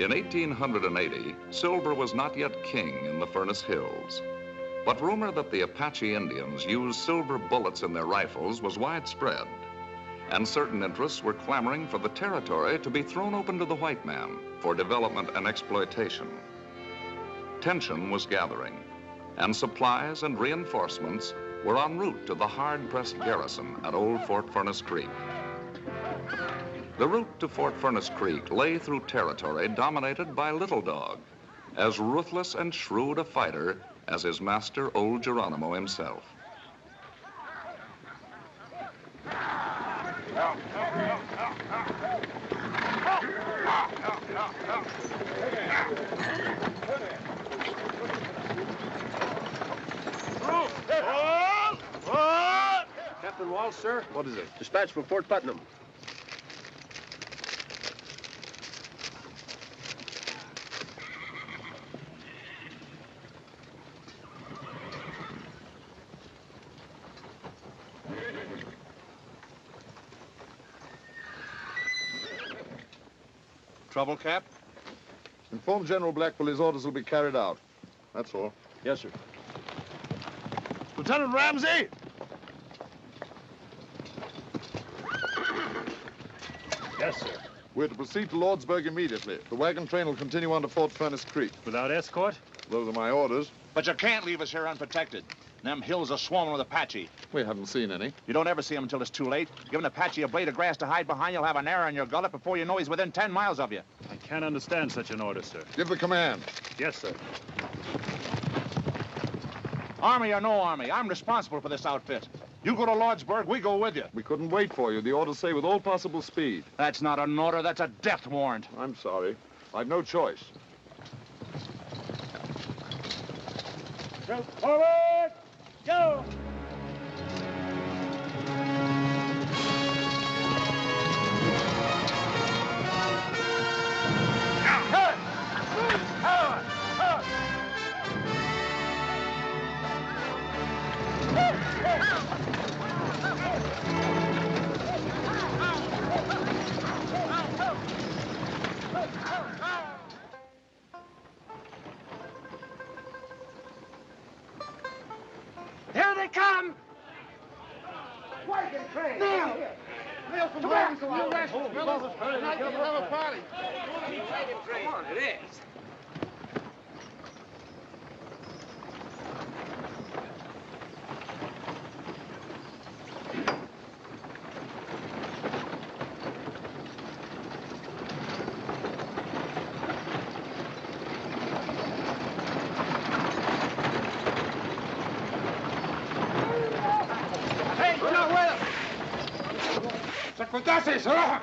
In 1880, silver was not yet king in the Furnace Hills. But rumor that the Apache Indians used silver bullets in their rifles was widespread, and certain interests were clamoring for the territory to be thrown open to the white man for development and exploitation. Tension was gathering, and supplies and reinforcements were en route to the hard-pressed garrison at Old Fort Furnace Creek. The route to Fort Furnace Creek lay through territory dominated by Little Dog, as ruthless and shrewd a fighter as his master, Old Geronimo himself. Captain Walsh, sir. What is it? Dispatch from Fort Putnam. Trouble, Cap? Inform General Blackwell his orders will be carried out. That's all. Yes, sir. Lieutenant Ramsey! Yes, sir. We're to proceed to Lordsburg immediately. The wagon train will continue on to Fort Furnace Creek. Without escort? Those are my orders. But you can't leave us here unprotected. Them hills are swarming with Apache. We haven't seen any. You don't ever see them until it's too late. Give an Apache a blade of grass to hide behind, you'll have an arrow in your gullet before you know he's within 10 miles of you. I can't understand such an order, sir. Give the command. Yes, sir. Army or no army, I'm responsible for this outfit. You go to Lordsburg, we go with you. We couldn't wait for you. The orders say with all possible speed. That's not an order, that's a death warrant. I'm sorry. I've no choice. Forward! Go! Here they come! Wagon train! Now! Mail from home, so I'll rest, fellas. Tonight we'll have a party. Come on, it is. Sacudaces, huh?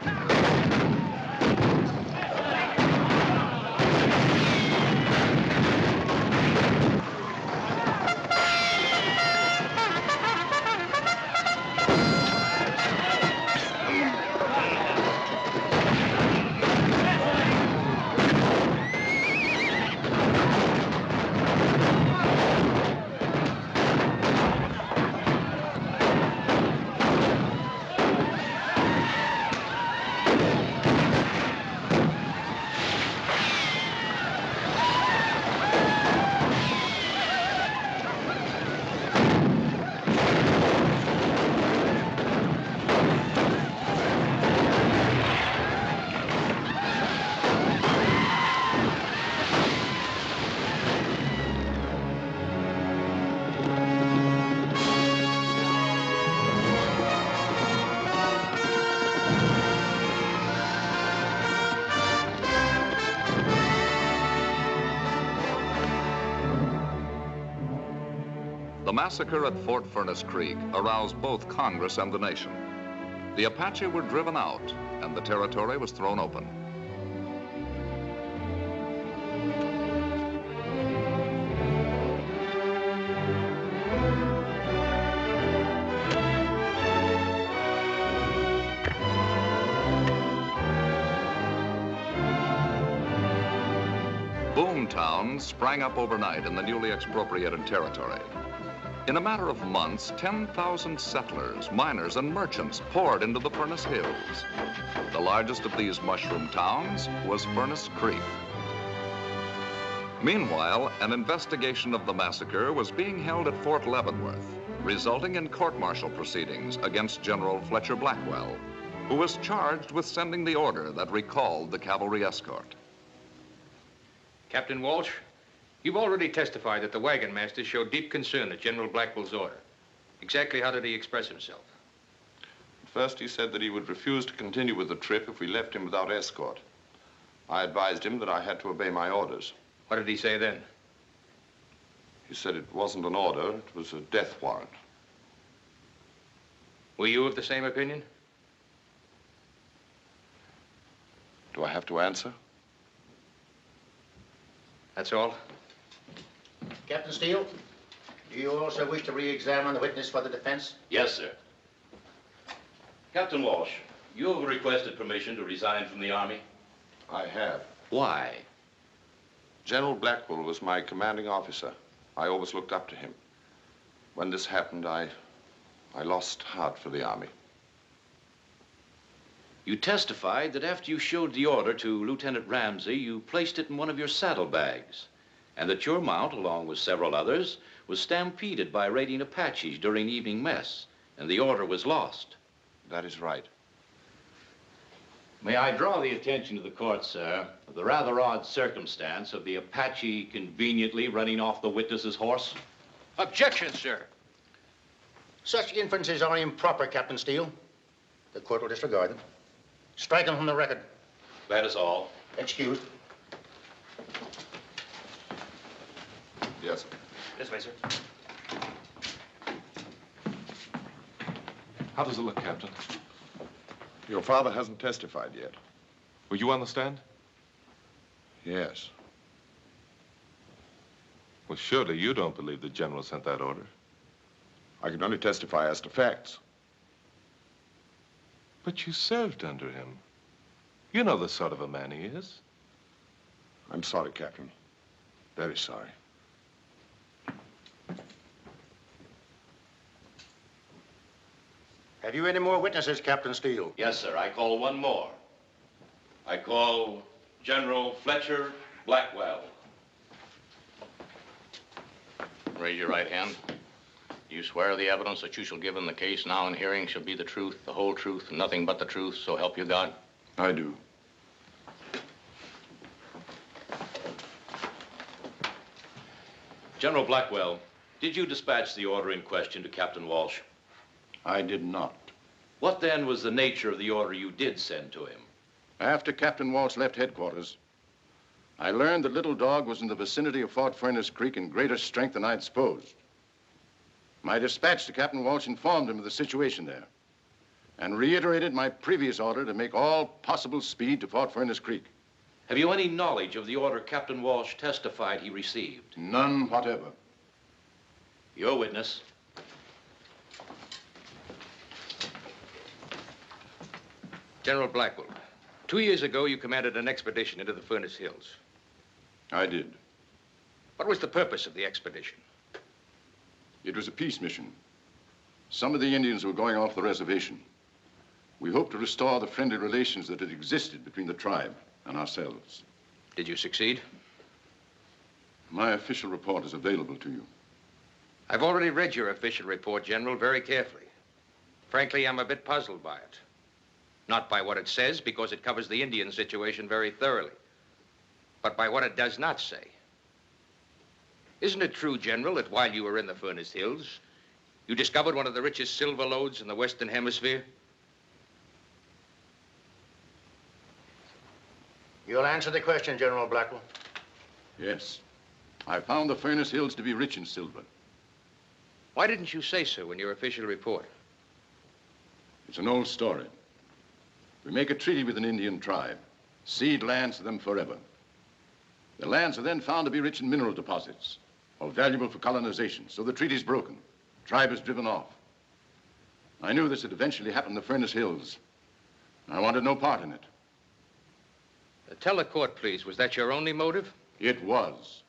The massacre at Fort Furnace Creek aroused both Congress and the nation. The Apache were driven out, and the territory was thrown open. Boom towns sprang up overnight in the newly expropriated territory. In a matter of months, 10,000 settlers, miners, and merchants poured into the Furnace Hills. The largest of these mushroom towns was Furnace Creek. Meanwhile, an investigation of the massacre was being held at Fort Leavenworth, resulting in court-martial proceedings against General Fletcher Blackwell, who was charged with sending the order that recalled the cavalry escort. Captain Walsh, you've already testified that the wagon master showed deep concern at General Blackwell's order. Exactly how did he express himself? First, he said that he would refuse to continue with the trip if we left him without escort. I advised him that I had to obey my orders. What did he say then? He said it wasn't an order, it was a death warrant. Were you of the same opinion? Do I have to answer? That's all? Captain Steele, do you also wish to re-examine the witness for the defense? Yes, sir. Captain Walsh, you have requested permission to resign from the Army? I have. Why? General Blackwell was my commanding officer. I always looked up to him. When this happened, I lost heart for the Army. You testified that after you showed the order to Lieutenant Ramsey, you placed it in one of your saddlebags, and that your mount, along with several others, was stampeded by raiding Apaches during evening mess, and the order was lost. That is right. May I draw the attention to the court, sir, of the rather odd circumstance of the Apache conveniently running off the witness's horse? Objection, sir. Such inferences are improper, Captain Steele. The court will disregard them. Strike them from the record. That is all. Excused. Yes, sir. This way, sir. How does it look, Captain? Your father hasn't testified yet. Will you understand? Yes. Well, surely you don't believe the general sent that order. I can only testify as to facts. But you served under him. You know the sort of a man he is. I'm sorry, Captain. Very sorry. Have you any more witnesses, Captain Steele? Yes, sir. I call one more. I call General Fletcher Blackwell. Raise your right hand. You swear the evidence that you shall give in the case now in hearing shall be the truth, the whole truth, and nothing but the truth, so help you God? I do. General Blackwell, did you dispatch the order in question to Captain Walsh? I did not. What then was the nature of the order you did send to him? After Captain Walsh left headquarters, I learned that Little Dog was in the vicinity of Fort Furnace Creek in greater strength than I'd supposed. My dispatch to Captain Walsh informed him of the situation there and reiterated my previous order to make all possible speed to Fort Furnace Creek. Have you any knowledge of the order Captain Walsh testified he received? None whatever. Your witness. General Blackwell, 2 years ago, you commanded an expedition into the Furnace Hills. I did. What was the purpose of the expedition? It was a peace mission. Some of the Indians were going off the reservation. We hoped to restore the friendly relations that had existed between the tribe and ourselves. Did you succeed? My official report is available to you. I've already read your official report, General, very carefully. Frankly, I'm a bit puzzled by it. Not by what it says, because it covers the Indian situation very thoroughly, but by what it does not say. Isn't it true, General, that while you were in the Furnace Hills, you discovered one of the richest silver lodes in the Western Hemisphere? You'll answer the question, General Blackwell. Yes. I found the Furnace Hills to be rich in silver. Why didn't you say so in your official report? It's an old story. We make a treaty with an Indian tribe, cede lands to them forever. The lands are then found to be rich in mineral deposits, or valuable for colonization, so the treaty's broken. The tribe is driven off. I knew this would eventually happen in the Furnace Hills. I wanted no part in it. Tell the court, please, was that your only motive? It was.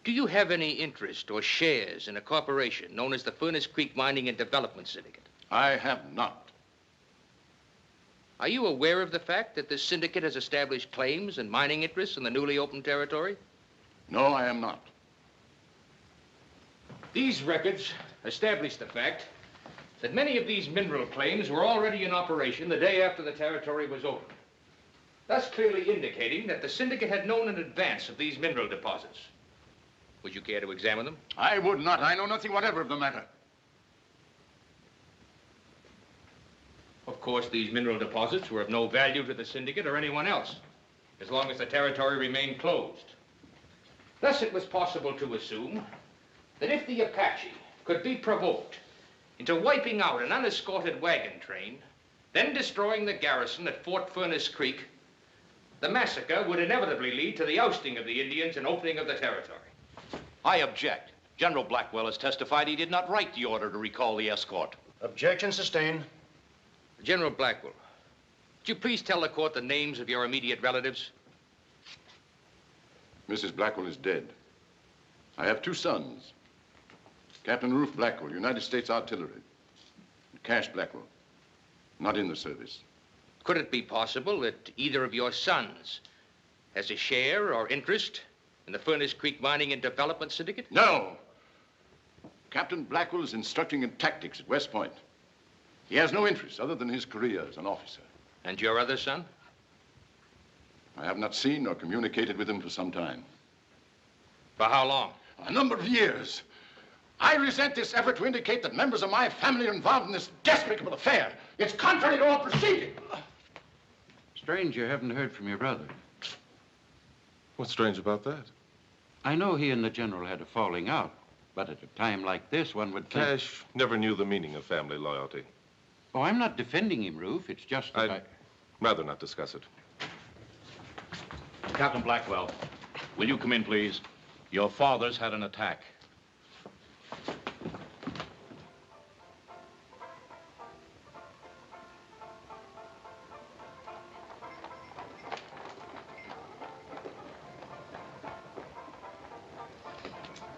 Do you have any interest or shares in a corporation known as the Furnace Creek Mining and Development Syndicate? I have not. Are you aware of the fact that this syndicate has established claims and mining interests in the newly opened territory? No, I am not. These records establish the fact that many of these mineral claims were already in operation the day after the territory was opened, thus clearly indicating that the syndicate had known in advance of these mineral deposits. Would you care to examine them? I would not. I know nothing whatever of the matter. Of course, these mineral deposits were of no value to the syndicate or anyone else, as long as the territory remained closed. Thus, it was possible to assume that if the Apache could be provoked into wiping out an unescorted wagon train, then destroying the garrison at Fort Furnace Creek, the massacre would inevitably lead to the ousting of the Indians and opening of the territory. I object. General Blackwell has testified he did not write the order to recall the escort. Objection sustained. General Blackwell, would you please tell the court the names of your immediate relatives? Mrs. Blackwell is dead. I have 2 sons. Captain Rufe Blackwell, United States Artillery. And Cash Blackwell, not in the service. Could it be possible that either of your sons has a share or interest in the Furnace Creek Mining and Development Syndicate? No. Captain Blackwell is instructing in tactics at West Point. He has no interest other than his career as an officer. And your other son? I have not seen or communicated with him for some time. For how long? A number of years. I resent this effort to indicate that members of my family are involved in this despicable affair. It's contrary to all proceeding. Strange you haven't heard from your brother. What's strange about that? I know he and the general had a falling out, but at a time like this, one would think... Cash never knew the meaning of family loyalty. Oh, I'm not defending him, Rufe. It's just that I'd rather not discuss it. Captain Blackwell, will you come in, please? Your father's had an attack.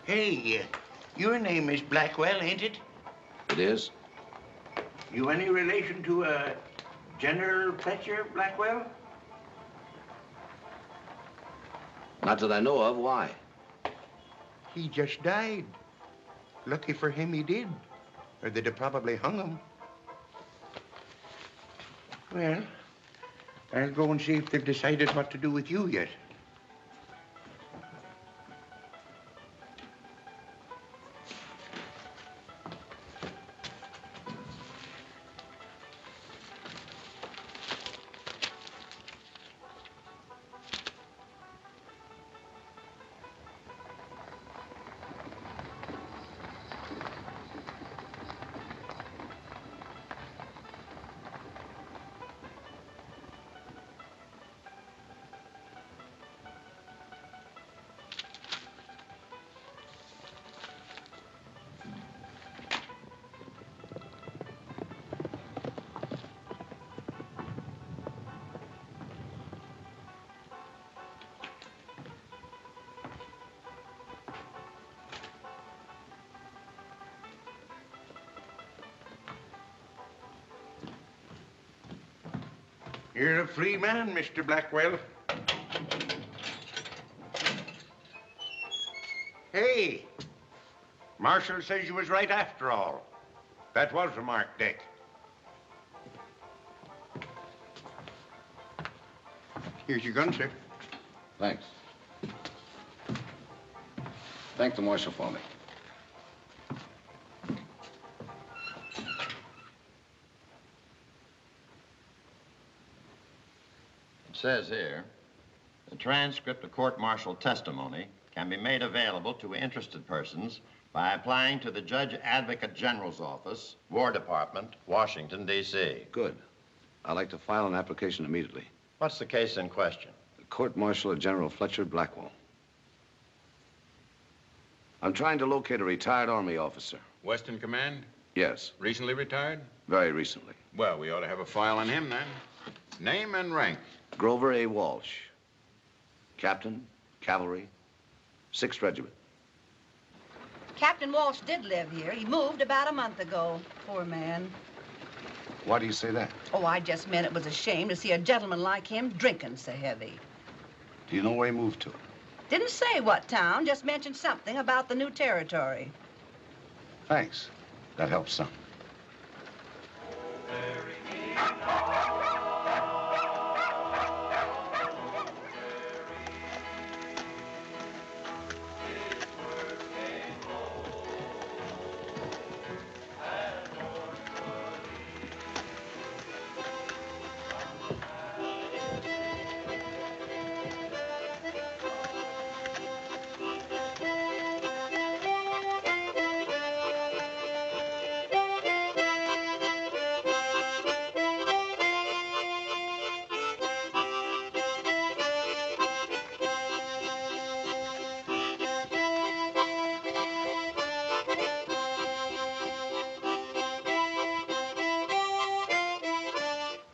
Hey, your name is Blackwell, ain't it? It is? You any relation to General Fletcher Blackwell? Not that I know of. Why? He just died. Lucky for him he did, or they'd have probably hung him. Well, I'll go and see if they've decided what to do with you yet. You're a free man, Mr. Blackwell. Hey, Marshal says you was right after all. That was a marked deck. Here's your gun, sir. Thanks. Thank the marshal for me. It says here, the transcript of court-martial testimony can be made available to interested persons by applying to the Judge Advocate General's Office, War Department, Washington, D.C. Good. I'd like to file an application immediately. What's the case in question? The court-martial of General Fletcher Blackwell. I'm trying to locate a retired Army officer. Western Command? Yes. Recently retired? Very recently. Well, we ought to have a file on him then. Name and rank? Grover A. Walsh. Captain, Cavalry, 6th Regiment. Captain Walsh did live here. He moved about a month ago. Poor man. Why do you say that? Oh, I just meant it was a shame to see a gentleman like him drinking so heavy. Do you know where he moved to? Didn't say what town, just mentioned something about the new territory. Thanks. That helps some.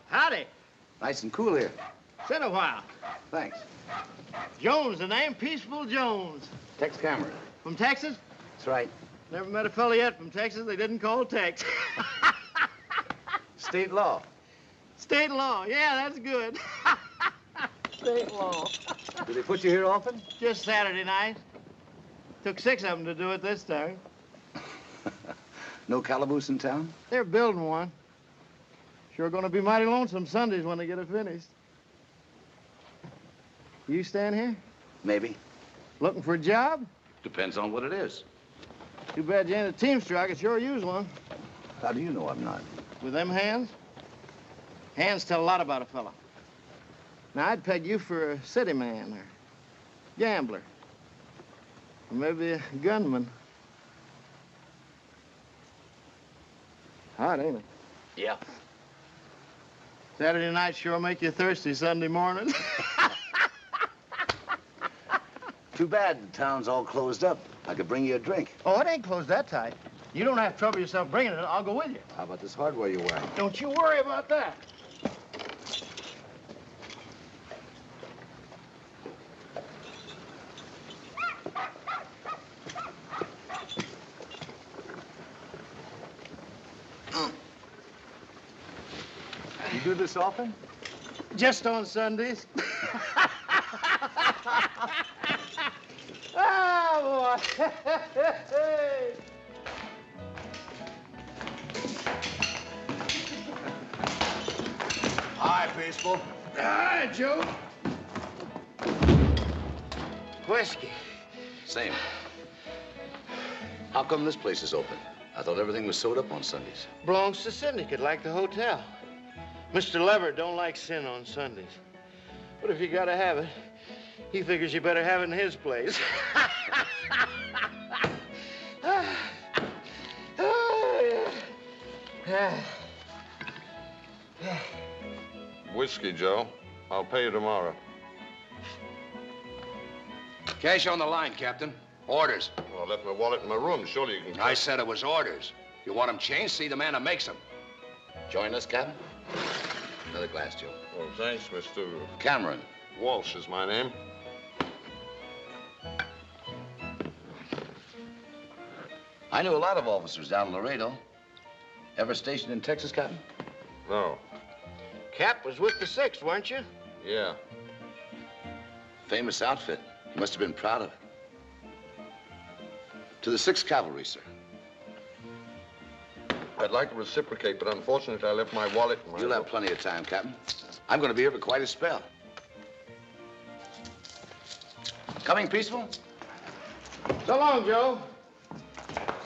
Howdy. Nice and cool here. Sit a while. Thanks. Jones, the name? Peaceful Jones. Tex Cameron. From Texas? That's right. Never met a fella yet from Texas they didn't call Tex. State law. State law. Yeah, that's good. State law. Do they put you here often? Just Saturday night. Took 6 of them to do it this time. No calaboose in town? They're building one. Sure gonna be mighty lonesome Sundays when they get it finished. You stand here? Maybe. Looking for a job? Depends on what it is. Too bad you ain't a teamster. I could sure use one. How do you know I'm not? With them hands? Hands tell a lot about a fella. Now, I'd peg you for a city man or gambler. Or maybe a gunman. Hot, ain't it? Yeah. Saturday night sure make you thirsty Sunday morning. Too bad the town's all closed up. I could bring you a drink. Oh, it ain't closed that tight. You don't have to trouble yourself bringing it. I'll go with you. How about this hardware you're wearing? Don't you worry about that. You do this often? Just on Sundays. Oh, boy. Hi, Peaceful. Hi, Joe. Whiskey. Same. How come this place is open? I thought everything was sewed up on Sundays. Belongs to syndicate, like the hotel. Mr. Leverett don't like sin on Sundays. But if you gotta have it, he figures you better have it in his place. Whiskey, Joe. I'll pay you tomorrow. Cash on the line, Captain. Orders. Well, I left my wallet in my room. Surely you can... I said it was orders. You want them changed? See the man that makes them. Join us, Captain? Another glass, Joe. Well, thanks, Mr. Cameron. Walsh is my name. I knew a lot of officers down in Laredo. Ever stationed in Texas, Captain? No. Cap was with the 6th, weren't you? Yeah. Famous outfit. You must have been proud of it. To the 6th Cavalry, sir. I'd like to reciprocate, but unfortunately I left my wallet in my... You'll have plenty of time, Captain. I'm going to be here for quite a spell. Coming, Peaceful? So long, Joe.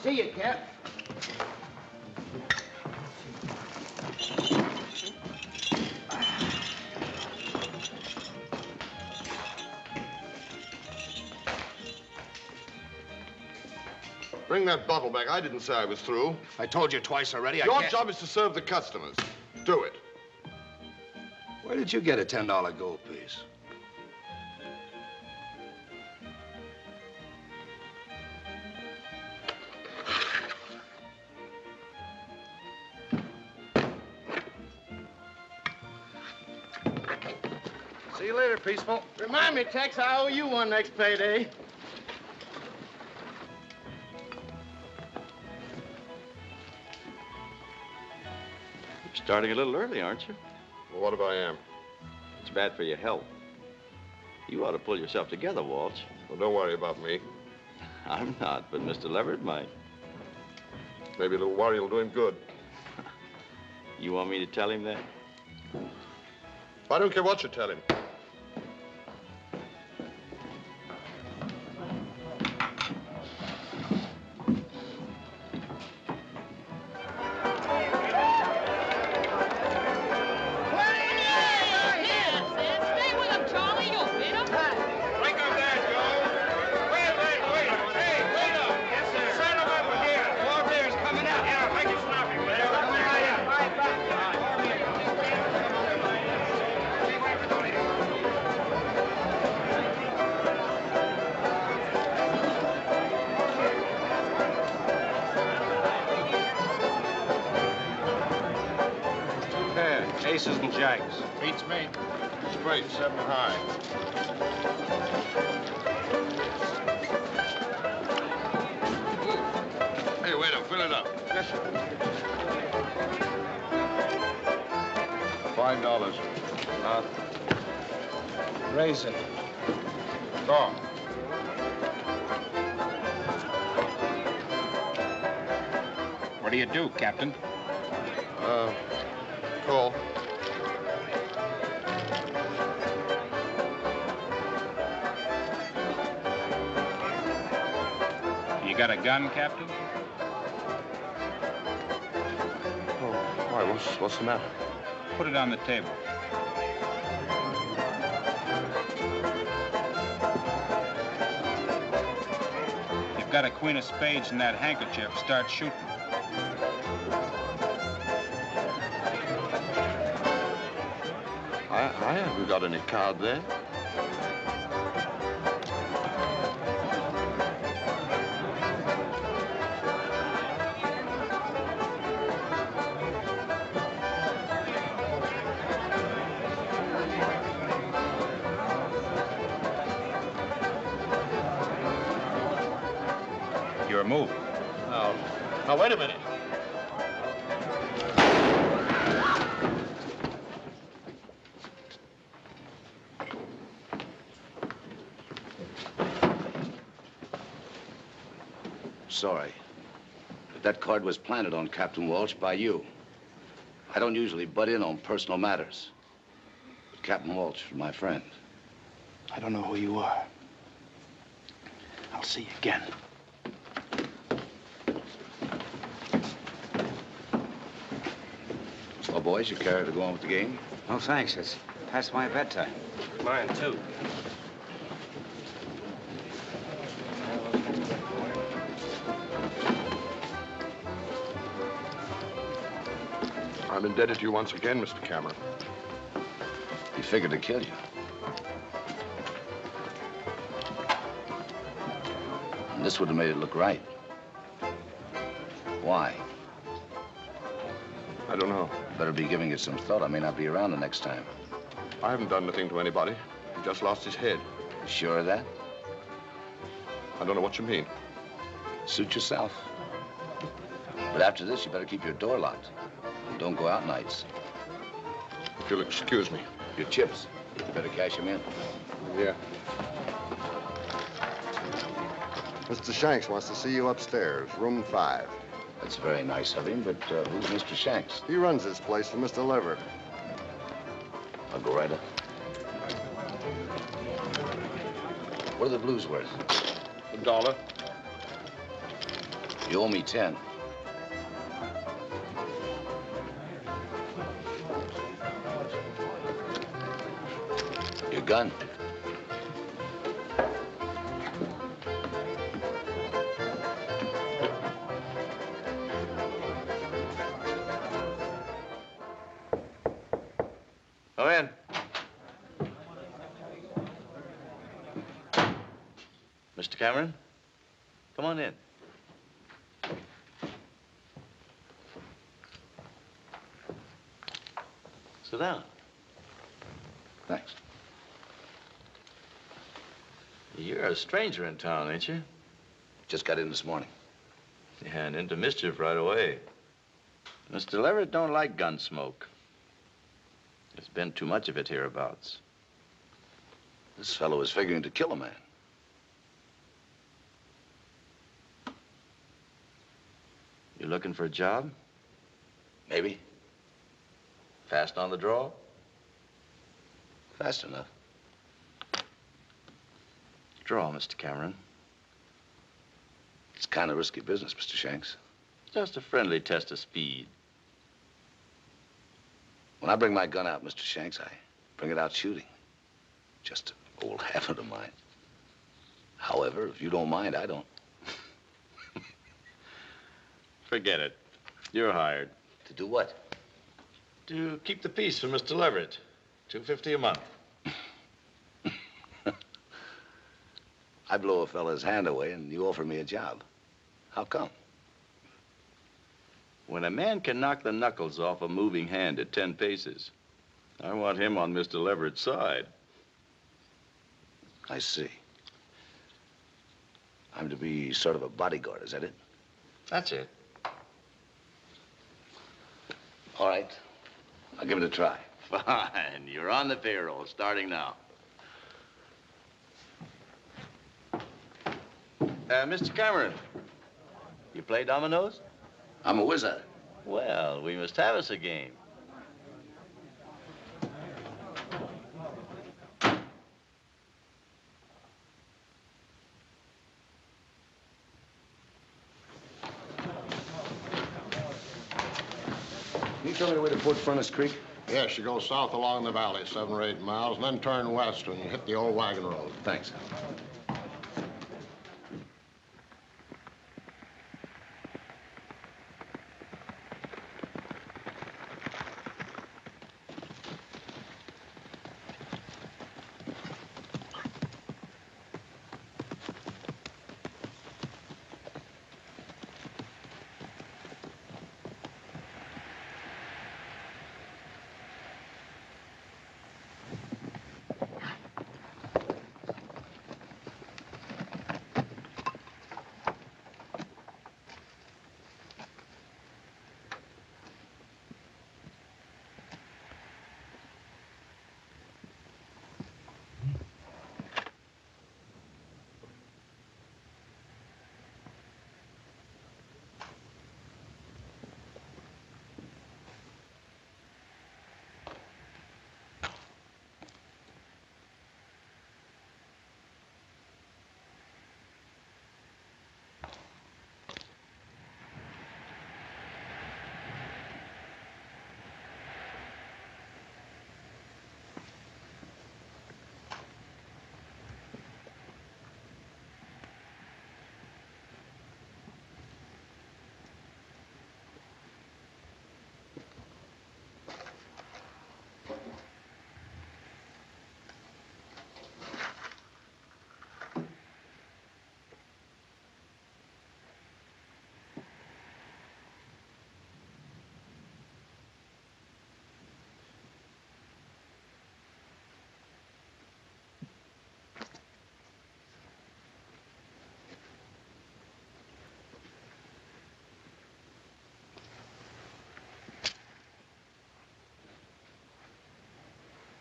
See you, Cap. Bring that bottle back. I didn't say I was through. I told you twice already. Your job is to serve the customers. Do it. Where did you get a $10 gold piece? See you later, Peaceful. Remind me, Tex, I owe you one next payday. You're starting a little early, aren't you? Well, what if I am? It's bad for your health. You ought to pull yourself together, Walsh. Well, don't worry about me. I'm not, but Mr. Leverett might. Maybe a little worry will do him good. You want me to tell him that? I don't care what you tell him. Aces and jacks. Beats me. Straight, 7 high. Hey, waiter, fill it up. Yes, sir. $5. Raise it. Go. What do you do, Captain? Call. You got a gun, Captain? Oh, why, what's the matter? Put it on the table. You've got a queen of spades in that handkerchief. Start shooting. I haven't got any card there. You're moving. Now, wait a minute. Sorry, but that card was planted on Captain Walsh by you. I don't usually butt in on personal matters. But Captain Walsh is my friend. I don't know who you are. I'll see you again. Well, boys, you care to go on with the game? No, thanks. It's past my bedtime. Mine, too. I'm indebted to you once again, Mr. Cameron. He figured to kill you. And this would have made it look right. Why? I don't know. Better be giving it some thought. I may not be around the next time. I haven't done anything to anybody. He just lost his head. You sure of that? I don't know what you mean. Suit yourself. But after this, you better keep your door locked. And don't go out nights. If you'll excuse me. Your chips. You better cash them in. Yeah. Mr. Shanks wants to see you upstairs, room 5. That's very nice of him, but who's Mr. Shanks? He runs this place for Mr. Leverett. I'll go right up. What are the blues worth? $1. You owe me 10. Your gun. Come in. Mr. Cameron, come on in. Sit down. Thanks. You're a stranger in town, ain't you? Just got in this morning. Yeah, and into mischief right away. Mr. Leverett don't like gun smoke. There's been too much of it hereabouts. This fellow is figuring to kill a man. You looking for a job? Maybe. Fast on the draw? Fast enough. Draw, Mr. Cameron. It's kind of risky business, Mr. Shanks. Just a friendly test of speed. When I bring my gun out, Mr. Shanks, I bring it out shooting. Just an old habit of mine. However, if you don't mind, I don't. Forget it. You're hired. To do what? To keep the peace for Mr. Leverett. $250 a month. I blow a fella's hand away and you offer me a job. How come? When a man can knock the knuckles off a moving hand at 10 paces, I want him on Mr. Leverett's side. I see. I'm to be sort of a bodyguard, is that it? That's it. All right. I'll give it a try. Fine. You're on the payroll, starting now. Mr. Cameron, you play dominoes? I'm a wizard. Well, we must have us a game. Can you tell me the way to Fort Furnace Creek? Yes, you go south along the valley, 7 or 8 miles, and then turn west when you hit the old wagon road. Thanks.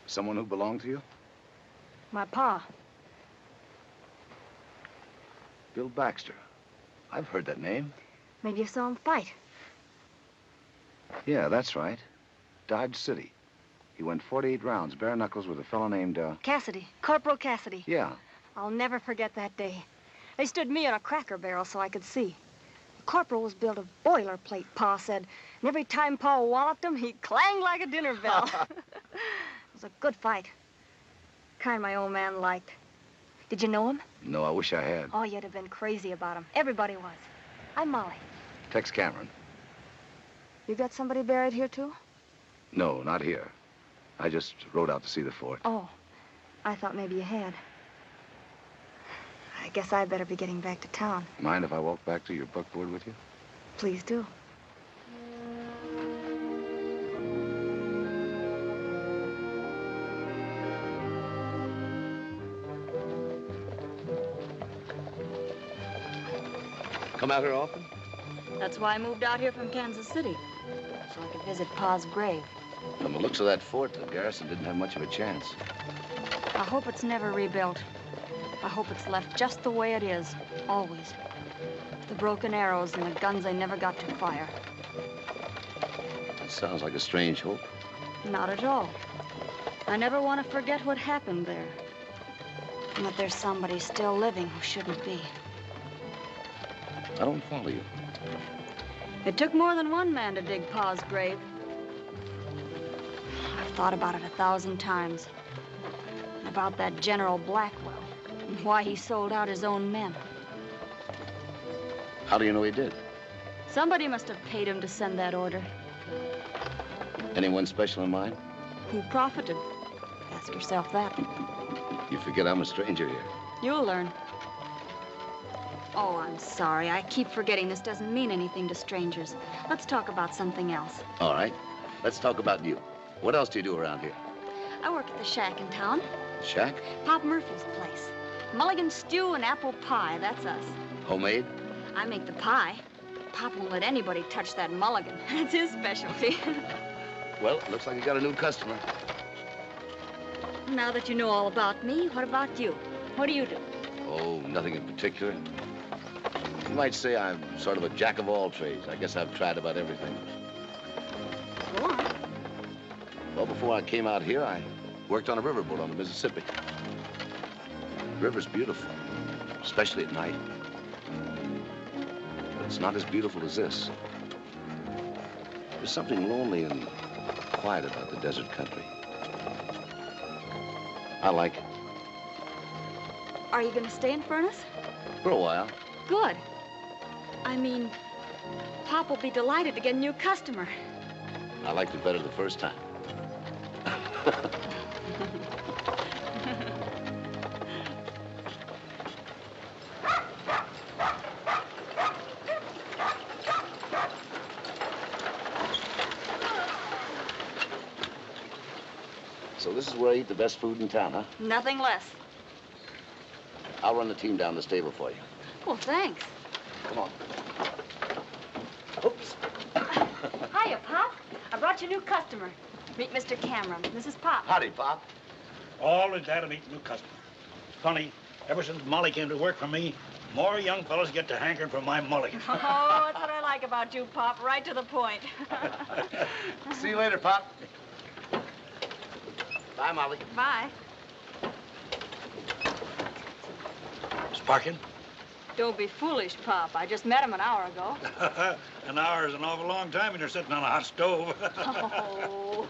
Someone who belonged to you? My pa. Bill Baxter. I've heard that name. Maybe you saw him fight. Yeah, that's right. Dodge City. He went 48 rounds, bare knuckles, with a fellow named, Cassidy. Corporal Cassidy. Yeah. I'll never forget that day. They stood me on a cracker barrel so I could see. The corporal was built of boilerplate, Pa said. And every time Pa walloped him, he clanged like a dinner bell. It was a good fight. Kind my old man liked. Did you know him? No, I wish I had. Oh, you'd have been crazy about him. Everybody was. I'm Molly. Tex Cameron. You got somebody buried here, too? No, not here. I just rode out to see the fort. Oh, I thought maybe you had. I guess I'd better be getting back to town. Mind if I walk back to your buckboard with you? Please do. Come out here often? That's why I moved out here from Kansas City, so I could visit Pa's grave. From the looks of that fort, the garrison didn't have much of a chance. I hope it's never rebuilt. I hope it's left just the way it is, always. The broken arrows and the guns they never got to fire. That sounds like a strange hope. Not at all. I never want to forget what happened there. And that there's somebody still living who shouldn't be. I don't follow you. It took more than one man to dig Pa's grave. I've thought about it 1,000 times. And about that General Blackwell and why he sold out his own men. How do you know he did? Somebody must have paid him to send that order. Anyone special in mind? Who profited? Ask yourself that. You forget I'm a stranger here. You'll learn. Oh, I'm sorry. I keep forgetting this doesn't mean anything to strangers. Let's talk about something else. All right. Let's talk about you. What else do you do around here? I work at the shack in town. Shack? Pop Murphy's place. Mulligan stew and apple pie, that's us. Homemade? I make the pie. Pop won't let anybody touch that mulligan. That's his specialty. Well, looks like you got a new customer. Now that you know all about me, what about you? What do you do? Oh, nothing in particular. You might say I'm sort of a jack of all trades. I guess I've tried about everything. Go on. Well, before I came out here, I worked on a riverboat on the Mississippi. The river's beautiful, especially at night. But it's not as beautiful as this. There's something lonely and quiet about the desert country. I like it. Are you going to stay in Furnace? For a while. Good. I mean, Pop will be delighted to get a new customer. I liked it better the first time. So this is where I eat the best food in town, huh? Nothing less. I'll run the team down the stable for you. Well, thanks. Come on. Oops. Hiya, Pop. I brought you a new customer. Meet Mr. Cameron. This is Pop. Howdy, Pop. Always glad to meet a new customer. Funny, ever since Molly came to work for me, more young fellas get to hankering for my mulligan. Oh, that's what I like about you, Pop. Right to the point. See you later, Pop. Bye, Molly. Bye. Sparkin? Don't be foolish, Pop. I just met him an hour ago. An hour is an awful long time when you're sitting on a hot stove. Oh.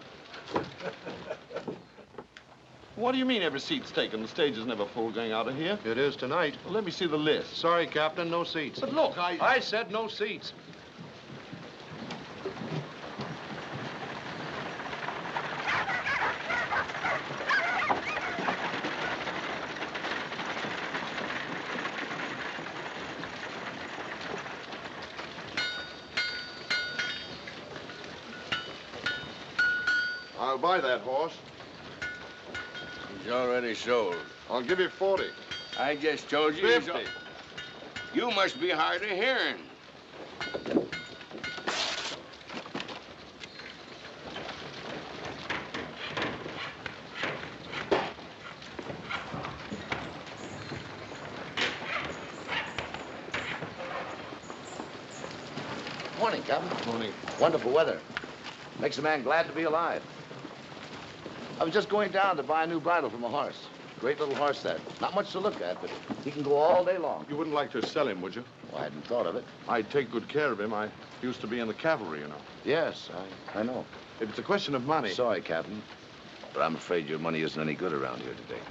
What do you mean every seat's taken? The stage is never full going out of here. It is tonight. Well, let me see the list. Sorry, Captain, no seats. But look, I said no seats. I'll buy that horse. He's already sold. I'll give you 40. I just told you. 50. You must be hard of hearing. Morning, Captain. Morning. Wonderful weather. Makes a man glad to be alive. I was just going down to buy a new bridle from a horse. Great little horse, that. Not much to look at, but he can go all day long. You wouldn't like to sell him, would you? Well, I hadn't thought of it. I'd take good care of him. I used to be in the cavalry, you know. Yes, I know. If it's a question of money... Sorry, Captain, but I'm afraid your money isn't any good around here today.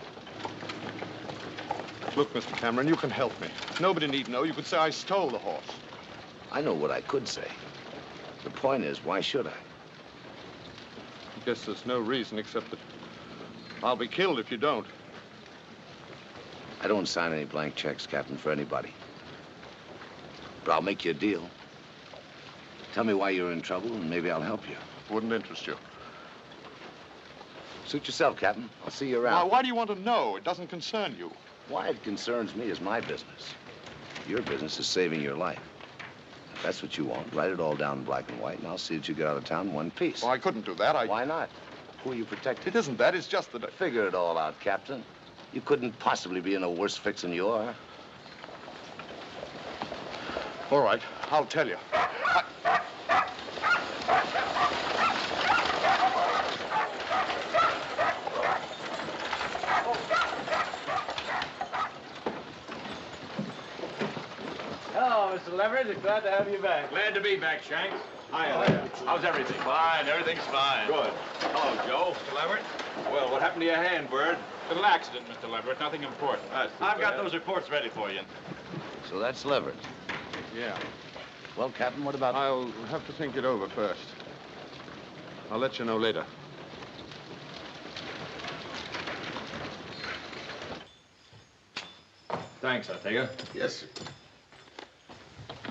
Look, Mr. Cameron, you can help me. Nobody need know. You could say I stole the horse. I know what I could say. The point is, why should I? I guess there's no reason except that I'll be killed if you don't. I don't sign any blank checks, Captain, for anybody. But I'll make you a deal. Tell me why you're in trouble, and maybe I'll help you. Wouldn't interest you. Suit yourself, Captain. I'll see you around. Why do you want to know? It doesn't concern you. Why it concerns me is my business. Your business is saving your life. If that's what you want, write it all down in black and white, and I'll see that you get out of town in one piece. Well, I couldn't do that. Why not? Who are you protecting? It isn't that. It's just that Figure it all out, Captain. You couldn't possibly be in a worse fix than you are. All right, I'll tell you. Hello, Mr. Leverett. Glad to have you back. Glad to be back, Shanks. Hiya. How's everything? Fine. Everything's fine. Good. Hello, Joe. Mr. Leverett? Well, what happened to your hand, Bird? Little accident, Mr. Leverett. Nothing important. I've got those reports ready for you. So that's Leverett. Yeah. Well, Captain, what about... I'll have to think it over first. I'll let you know later. Thanks, Ortega. Yes, sir.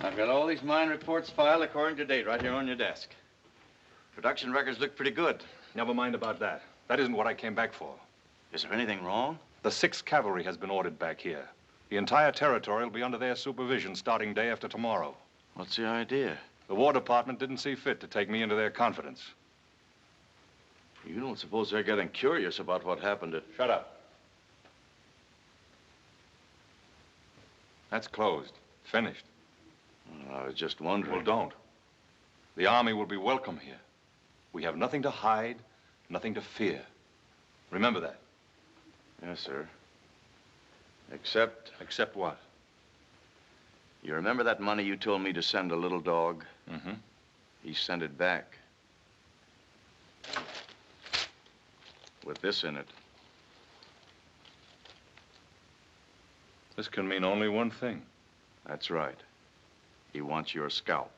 I've got all these mine reports filed according to date right here on your desk. Production records look pretty good. Never mind about that. That isn't what I came back for. Is there anything wrong? The 6th Cavalry has been ordered back here. The entire territory will be under their supervision starting day after tomorrow. What's the idea? The War Department didn't see fit to take me into their confidence. You don't suppose they're getting curious about what happened at... Shut up. That's closed. Finished. I was just wondering. Well, don't. The Army will be welcome here. We have nothing to hide, nothing to fear. Remember that. Yes, sir. Except... Except what? You remember that money you told me to send a little dog? Mm-hmm. He sent it back. With this in it. This can mean only one thing. That's right. He wants your scalp.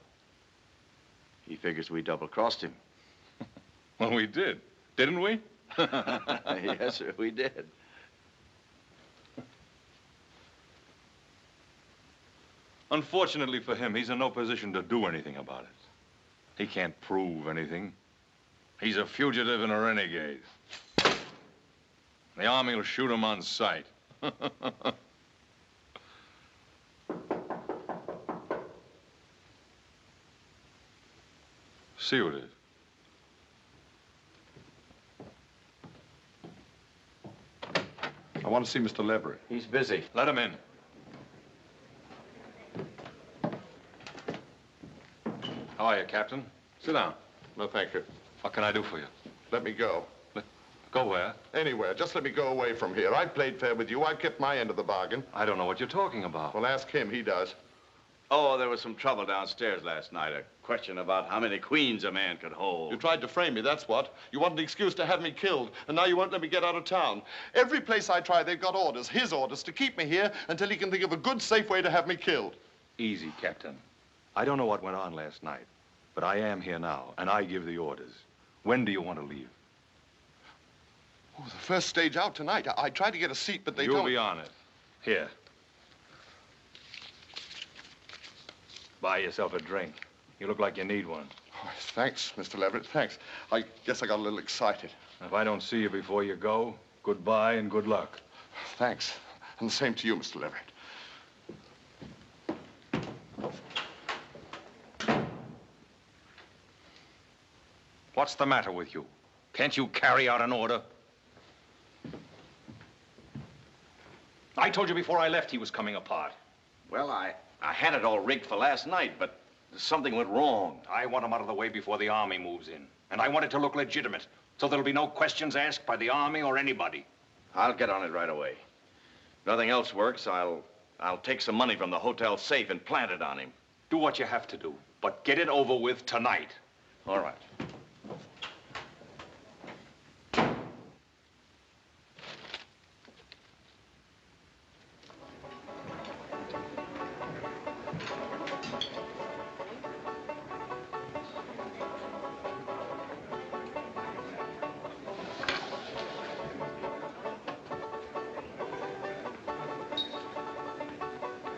He figures we double-crossed him. Well, we did, didn't we? Yes, sir, we did. Unfortunately for him, he's in no position to do anything about it. He can't prove anything. He's a fugitive and a renegade. The Army will shoot him on sight. See who it is. I want to see Mr. Leverett. He's busy. Let him in. How are you, Captain? Sit down. No, thank you. What can I do for you? Let me go. Go where? Anywhere. Just let me go away from here. I've played fair with you. I've kept my end of the bargain. I don't know what you're talking about. Well, ask him. He does. Oh, there was some trouble downstairs last night. A question about how many queens a man could hold. You tried to frame me, that's what. You wanted an excuse to have me killed, and now you won't let me get out of town. Every place I try, they've got orders, his orders, to keep me here until he can think of a good, safe way to have me killed. Easy, Captain. I don't know what went on last night, but I am here now, and I give the orders. When do you want to leave? Oh, the first stage out tonight. I tried to get a seat, but they don't... You'll be on it. Here. Buy yourself a drink. You look like you need one. Oh, thanks, Mr. Leverett, thanks. I guess I got a little excited. If I don't see you before you go, goodbye and good luck. Thanks. And the same to you, Mr. Leverett. What's the matter with you? Can't you carry out an order? I told you before I left he was coming apart. Well, I had it all rigged for last night, but something went wrong. I want him out of the way before the Army moves in. And I want it to look legitimate, so there'll be no questions asked by the Army or anybody. I'll get on it right away. If nothing else works, I'll take some money from the hotel safe and plant it on him. Do what you have to do, but get it over with tonight. All right.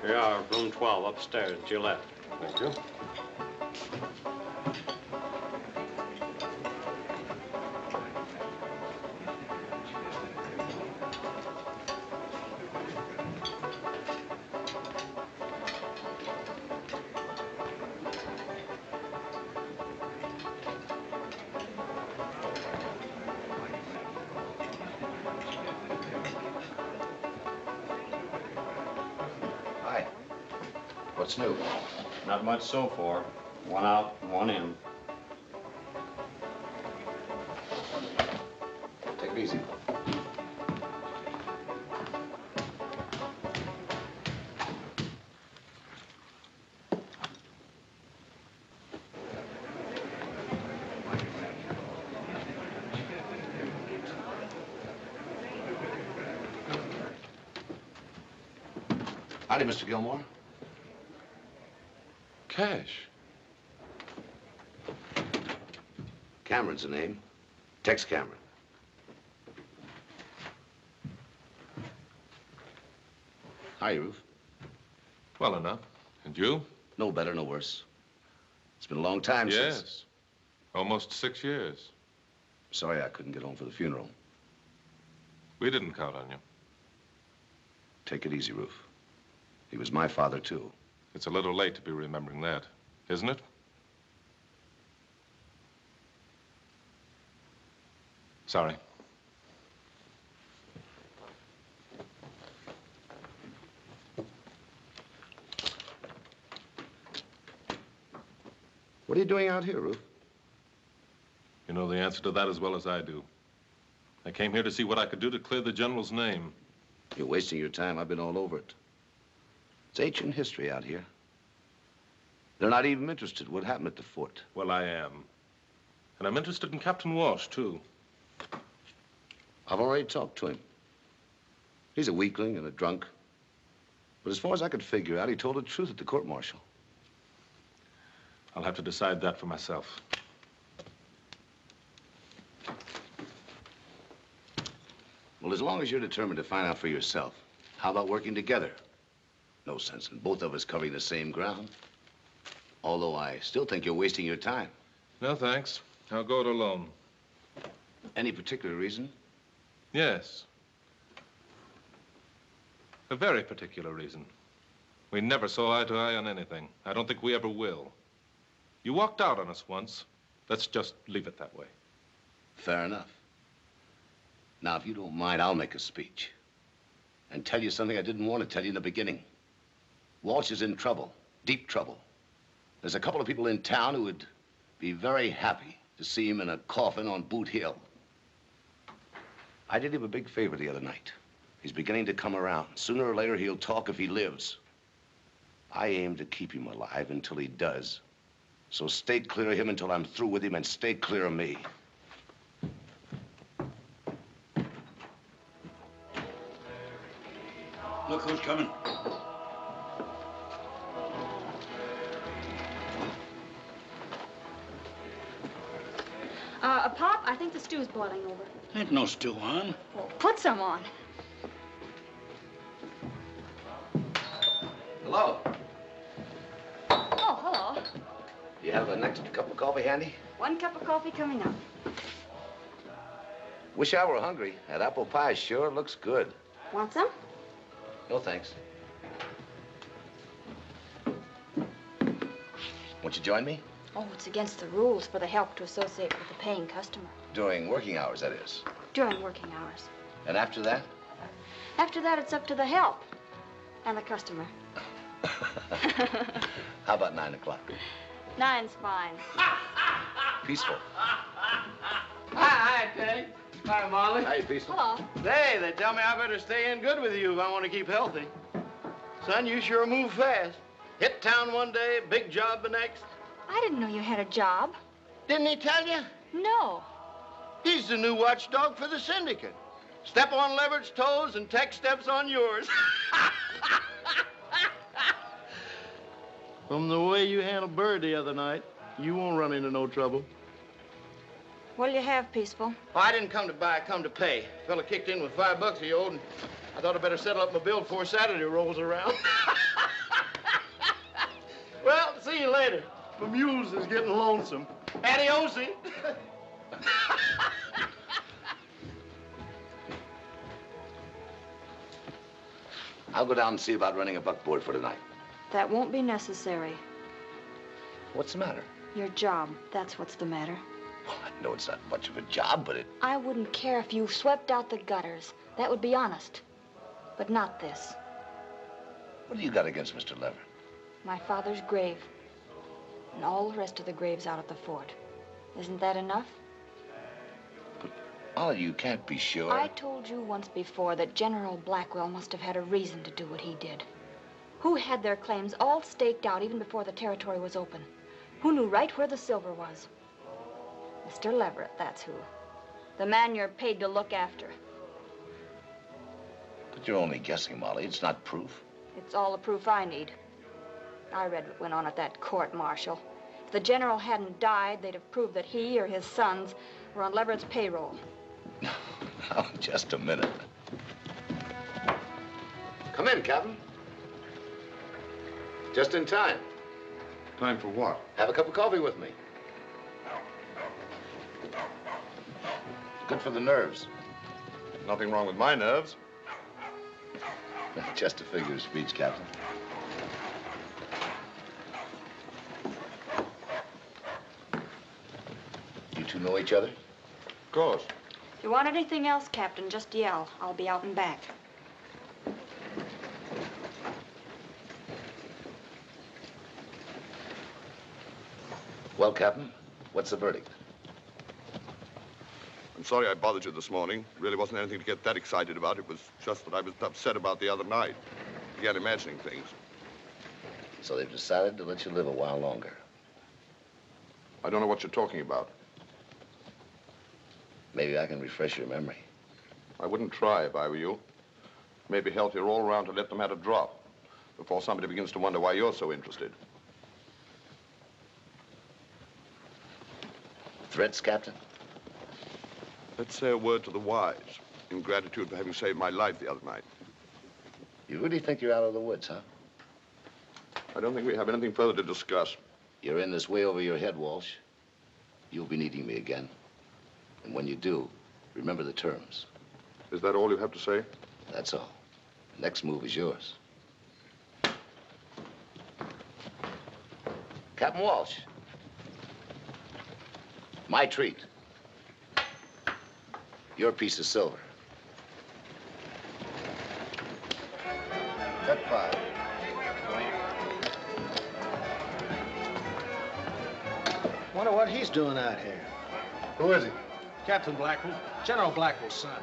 Here you are, room 12, upstairs, to your left. Thank you. What's new? Not much so far. One out and one in. Take it easy. Howdy, Mr. Gilmore. Cash. Cameron's the name. Tex Cameron. Hi, Rufe. Well enough. And you? No better, no worse. It's been a long time since... Yes. Almost 6 years. Sorry I couldn't get home for the funeral. We didn't count on you. Take it easy, Rufe. He was my father, too. It's a little late to be remembering that, isn't it? Sorry. What are you doing out here, Rufe? You know the answer to that as well as I do. I came here to see what I could do to clear the general's name. You're wasting your time. I've been all over it. It's ancient history out here. They're not even interested in what happened at the fort. Well, I am. And I'm interested in Captain Walsh, too. I've already talked to him. He's a weakling and a drunk. But as far as I could figure out, he told the truth at the court-martial. I'll have to decide that for myself. Well, as long as you're determined to find out for yourself, how about working together? No sense in both of us covering the same ground. Although I still think you're wasting your time. No, thanks. I'll go it alone. Any particular reason? Yes. A very particular reason. We never saw eye to eye on anything. I don't think we ever will. You walked out on us once. Let's just leave it that way. Fair enough. Now, if you don't mind, I'll make a speech. And tell you something I didn't want to tell you in the beginning. Walsh is in trouble, deep trouble. There's a couple of people in town who would be very happy to see him in a coffin on Boot Hill. I did him a big favor the other night. He's beginning to come around. Sooner or later, he'll talk if he lives. I aim to keep him alive until he does. So stay clear of him until I'm through with him, and stay clear of me. Look who's coming. Pop, I think the stew's boiling over. Ain't no stew on. Well, put some on. Hello. Oh, hello. You have the next cup of coffee handy? 1 cup of coffee coming up. Wish I were hungry. That apple pie sure looks good. Want some? No, thanks. Won't you join me? Oh, it's against the rules for the help to associate with the paying customer. During working hours, that is. During working hours. And after that? After that, it's up to the help and the customer. How about 9 o'clock? 9's fine. Peaceful. Hi, Teddy. Hi, Molly. Hi, Peaceful. Hello. Hey, they tell me I better stay in good with you if I want to keep healthy. Son, you sure move fast. Hit town one day, big job the next. I didn't know you had a job. Didn't he tell you? No. He's the new watchdog for the syndicate. Step on Leverett's toes and Tex steps on yours. From the way you handled Bird the other night, you won't run into no trouble. What'll you have, Peaceful? Oh, I didn't come to buy, I come to pay. Fella kicked in with $5 he owed, and I thought I'd better settle up my bill before Saturday rolls around. Well, see you later. My mules is getting lonesome. Adiosi. I'll go down and see about running a buckboard for tonight. That won't be necessary. What's the matter? Your job, that's what's the matter. Well, I know it's not much of a job, but it... I wouldn't care if you swept out the gutters. That would be honest. But not this. What do you got against Mr. Leverett? My father's grave. And all the rest of the graves out at the fort. Isn't that enough? Molly, you can't be sure. I told you once before that General Blackwell must have had a reason to do what he did. Who had their claims all staked out even before the territory was open? Who knew right where the silver was? Mr. Leverett, that's who. The man you're paid to look after. But you're only guessing, Molly. It's not proof. It's all the proof I need. I read what went on at that court-martial. If the general hadn't died, they'd have proved that he or his sons were on Leverett's payroll. Now, just a minute. Come in, Captain. Just in time. Time for what? Have a cup of coffee with me. Good for the nerves. Nothing wrong with my nerves. Just a figure of speech, Captain. You two know each other? Of course. If you want anything else, Captain, just yell. I'll be out and back. Well, Captain, what's the verdict? I'm sorry I bothered you this morning. Really wasn't anything to get that excited about. It was just that I was upset about the other night. Began imagining things. So they've decided to let you live a while longer. I don't know what you're talking about. Maybe I can refresh your memory. I wouldn't try if I were you. Maybe healthier all around to let the matter drop before somebody begins to wonder why you're so interested. Threats, Captain? Let's say a word to the wise in gratitude for having saved my life the other night. You really think you're out of the woods, huh? I don't think we have anything further to discuss. You're in this way over your head, Walsh. You'll be needing me again. And when you do, remember the terms. Is that all you have to say? That's all. The next move is yours. Captain Walsh. My treat. Your piece of silver. Cut 5. Wonder what he's doing out here. Who is he? Captain Blackwell, General Blackwell's son.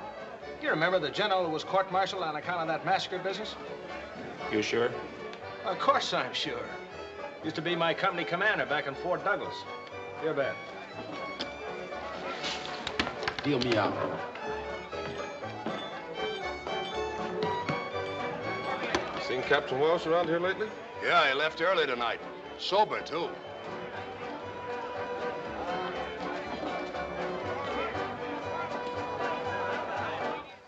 Do you remember the general who was court-martialed on account of that massacred business? You sure? Of course I'm sure. Used to be my company commander back in Fort Douglas. You bet. Deal me out. Seen Captain Walsh around here lately? Yeah, he left early tonight. Sober, too.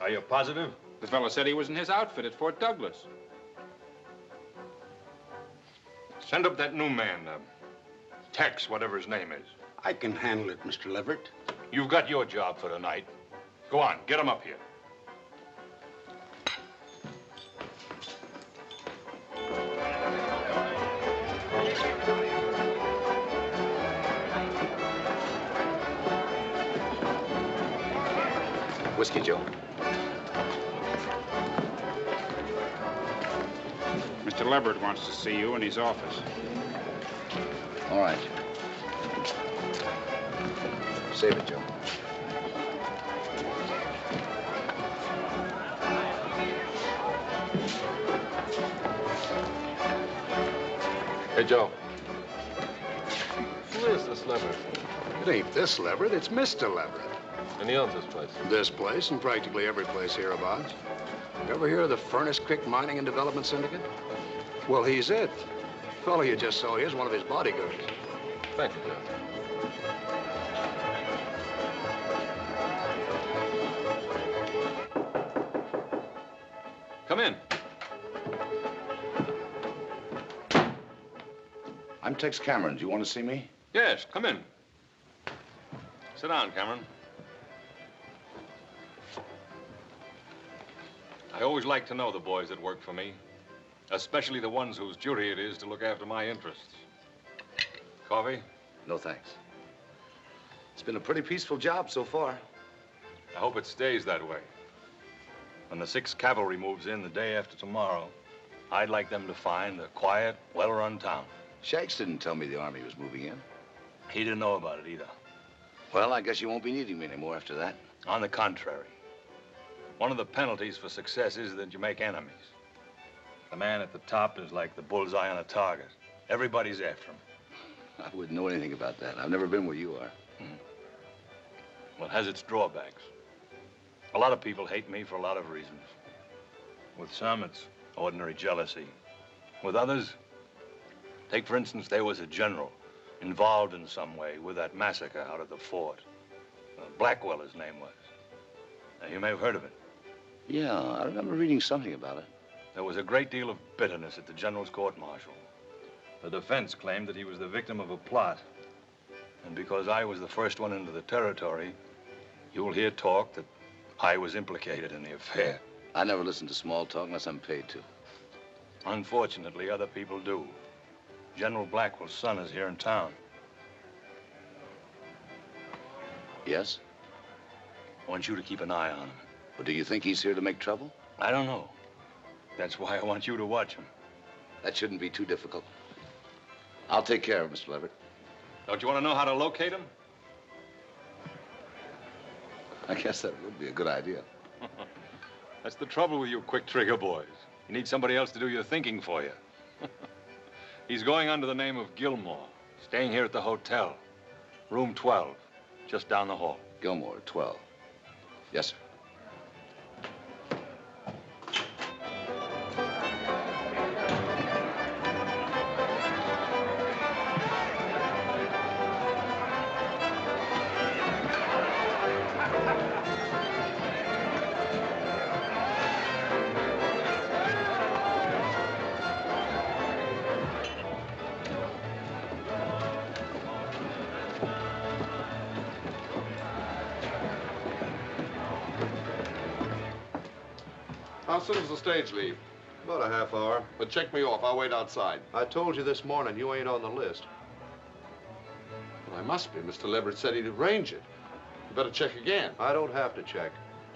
Are you positive? The fellow said he was in his outfit at Fort Douglas. Send up that new man, Tex, whatever his name is. I can handle it, Mr. Leverett. You've got your job for tonight. Go on, get him up here. Whiskey, Joe. Mr. Leverett wants to see you in his office. All right. Save it, Joe. Hey, Joe. Who is this Leverett? It ain't this Leverett, it's Mr. Leverett. And he owns this place? This place and practically every place hereabouts. You ever hear of the Furnace Creek Mining and Development Syndicate? Well, he's it. The fellow you just saw here is one of his bodyguards. Thank you, Joe. Come in. I'm Tex Cameron. Do you want to see me? Yes, come in. Sit down, Cameron. I always like to know the boys that work for me, especially the ones whose duty it is to look after my interests. Coffee? No, thanks. It's been a pretty peaceful job so far. I hope it stays that way. When the 6th Cavalry moves in the day after tomorrow, I'd like them to find a quiet, well-run town. Shanks didn't tell me the Army was moving in. He didn't know about it either. Well, I guess you won't be needing me anymore after that. On the contrary. One of the penalties for success is that you make enemies. The man at the top is like the bullseye on a target. Everybody's after him. I wouldn't know anything about that. I've never been where you are. Well, it has its drawbacks. A lot of people hate me for a lot of reasons. With some, it's ordinary jealousy. With others, take for instance, there was a general involved in some way with that massacre out at the fort. Blackwell, his name was. Now, you may have heard of it. Yeah, I remember reading something about it. There was a great deal of bitterness at the general's court-martial. The defense claimed that he was the victim of a plot. And because I was the first one into the territory, you'll hear talk that I was implicated in the affair. I never listen to small talk unless I'm paid to. Unfortunately, other people do. General Blackwell's son is here in town. Yes? I want you to keep an eye on him. Well, do you think he's here to make trouble? I don't know. That's why I want you to watch him. That shouldn't be too difficult. I'll take care of him, Mr. Leverett. Don't you want to know how to locate him? I guess that would be a good idea. That's the trouble with you quick trigger boys. You need somebody else to do your thinking for you. He's going under the name of Gilmore, staying here at the hotel. Room 12, just down the hall. Gilmore, 12. Yes, sir. How soon does the stage leave? About a half hour. But check me off. I'll wait outside. I told you this morning you ain't on the list. Well, I must be. Mr. Leverett said he'd arrange it. You better check again. I don't have to check.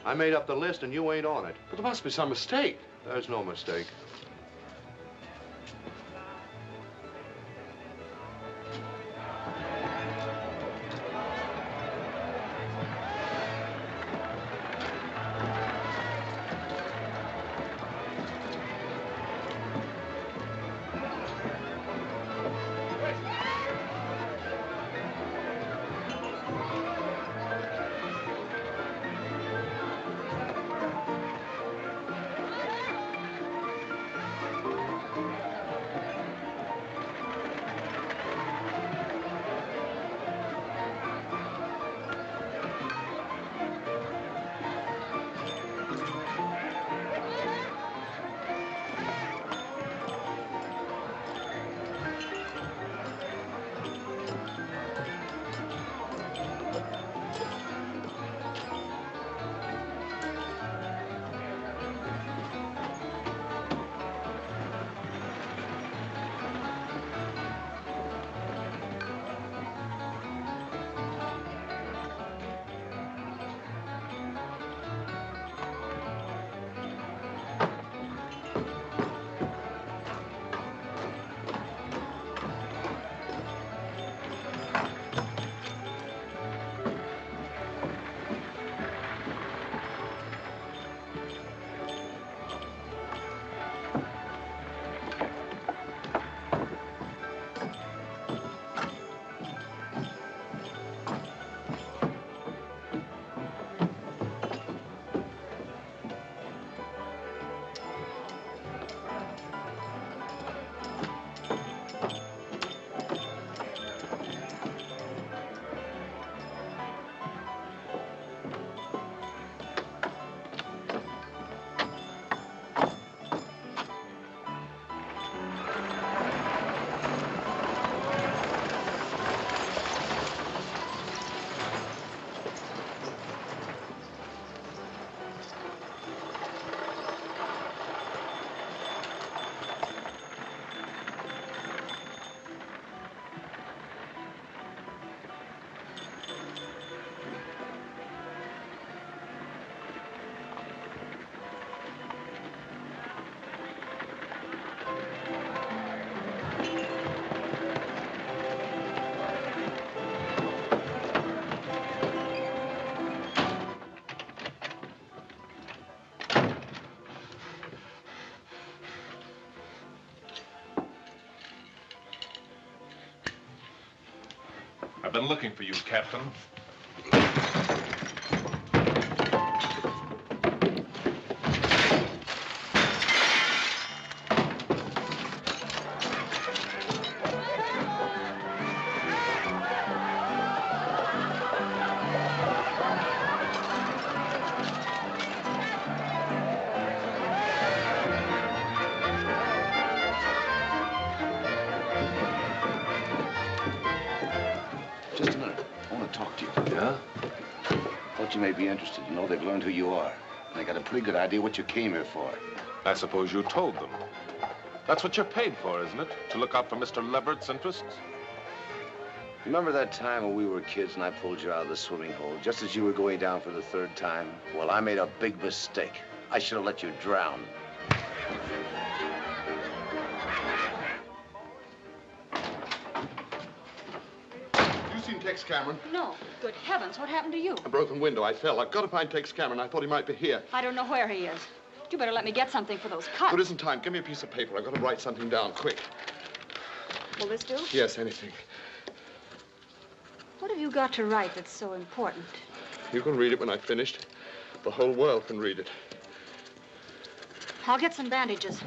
I made up the list and you ain't on it. But there must be some mistake. There's no mistake. been looking for you, Captain. Just a minute. I want to talk to you. Yeah? Thought you may be interested. You know, they've learned who you are. And they got a pretty good idea what you came here for. I suppose you told them. That's what you're paid for, isn't it? To look out for Mr. Leverett's interests? Remember that time when we were kids and I pulled you out of the swimming hole just as you were going down for the third time? Well, I made a big mistake. I should have let you drown. You seen Tex Cameron? No. Good heavens, what happened to you? A broken window. I fell. I've got to find Tex Cameron. I thought he might be here. I don't know where he is. You better let me get something for those cuts. There isn't time. Give me a piece of paper. I've got to write something down, quick. Will this do? Yes, anything. What have you got to write that's so important? You can read it when I've finished. The whole world can read it. I'll get some bandages.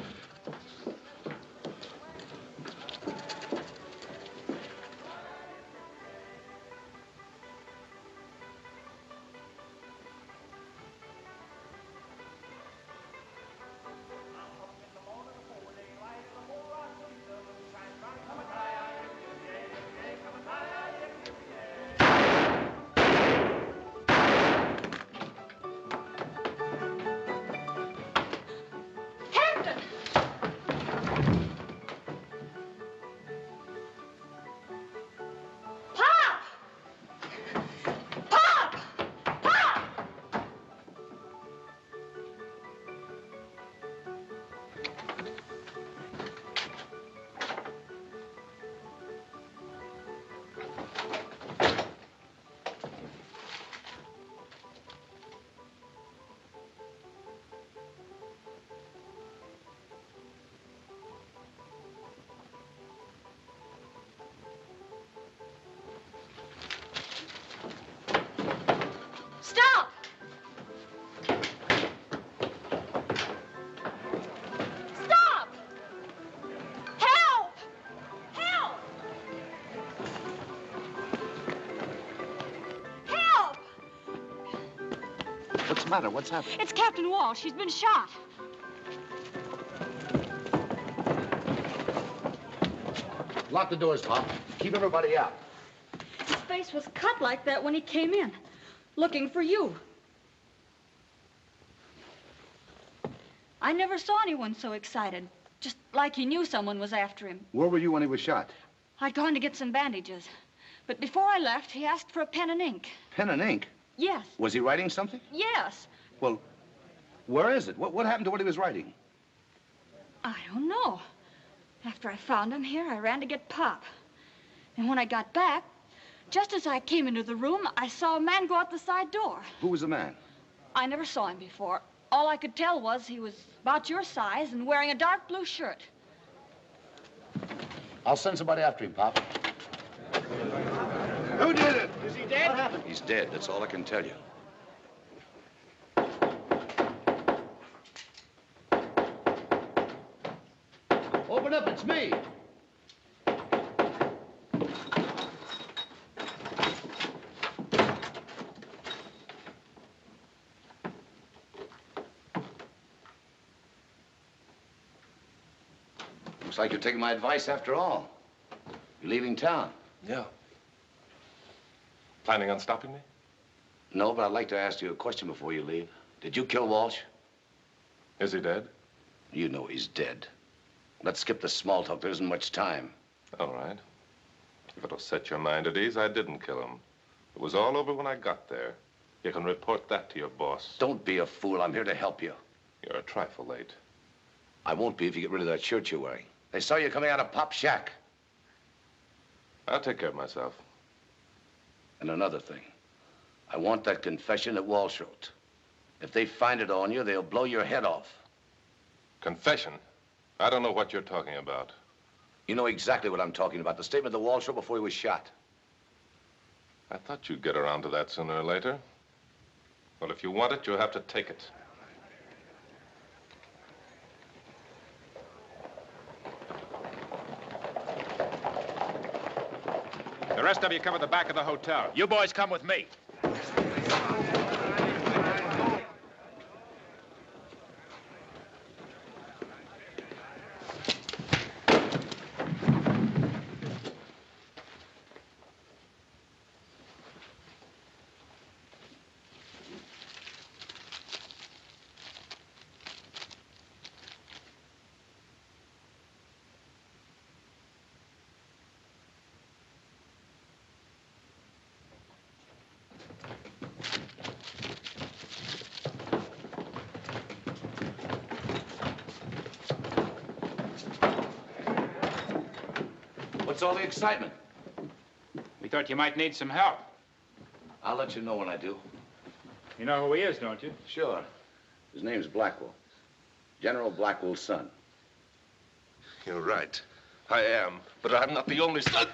What's the matter? What's happened? It's Captain Walsh. He's been shot. Lock the doors, Pop. Keep everybody out. His face was cut like that when he came in, looking for you. I never saw anyone so excited, just like he knew someone was after him. Where were you when he was shot? I'd gone to get some bandages, but before I left, he asked for a pen and ink. Pen and ink? Yes. Was he writing something? Yes. Well, where is it? What happened to what he was writing? I don't know. After I found him here, I ran to get Pop. And when I got back, just as I came into the room, I saw a man go out the side door. Who was the man? I never saw him before. All I could tell was he was about your size and wearing a dark blue shirt. I'll send somebody after him, Pop. Who did it? Is he dead? What happened? He's dead. That's all I can tell you. Open up, it's me. Looks like you're taking my advice after all. You're leaving town. Yeah. Planning on stopping me? No, but I'd like to ask you a question before you leave. Did you kill Walsh? Is he dead? You know he's dead. Let's skip the small talk. There isn't much time. All right. If it'll set your mind at ease, I didn't kill him. It was all over when I got there. You can report that to your boss. Don't be a fool. I'm here to help you. You're a trifle late. I won't be if you get rid of that shirt you're wearing. They saw you coming out of Pop's shack. I'll take care of myself. And another thing. I want that confession that Walsh wrote. If they find it on you, they'll blow your head off. Confession? I don't know what you're talking about. You know exactly what I'm talking about. The statement that Walsh wrote before he was shot. I thought you'd get around to that sooner or later. Well, if you want it, you'll have to take it. The rest of you cover the back of the hotel. You boys come with me. What's all the excitement? We thought you might need some help. I'll let you know when I do. You know who he is, don't you? Sure. His name's Blackwell. General Blackwell's son. You're right. I am, but I'm not the only son.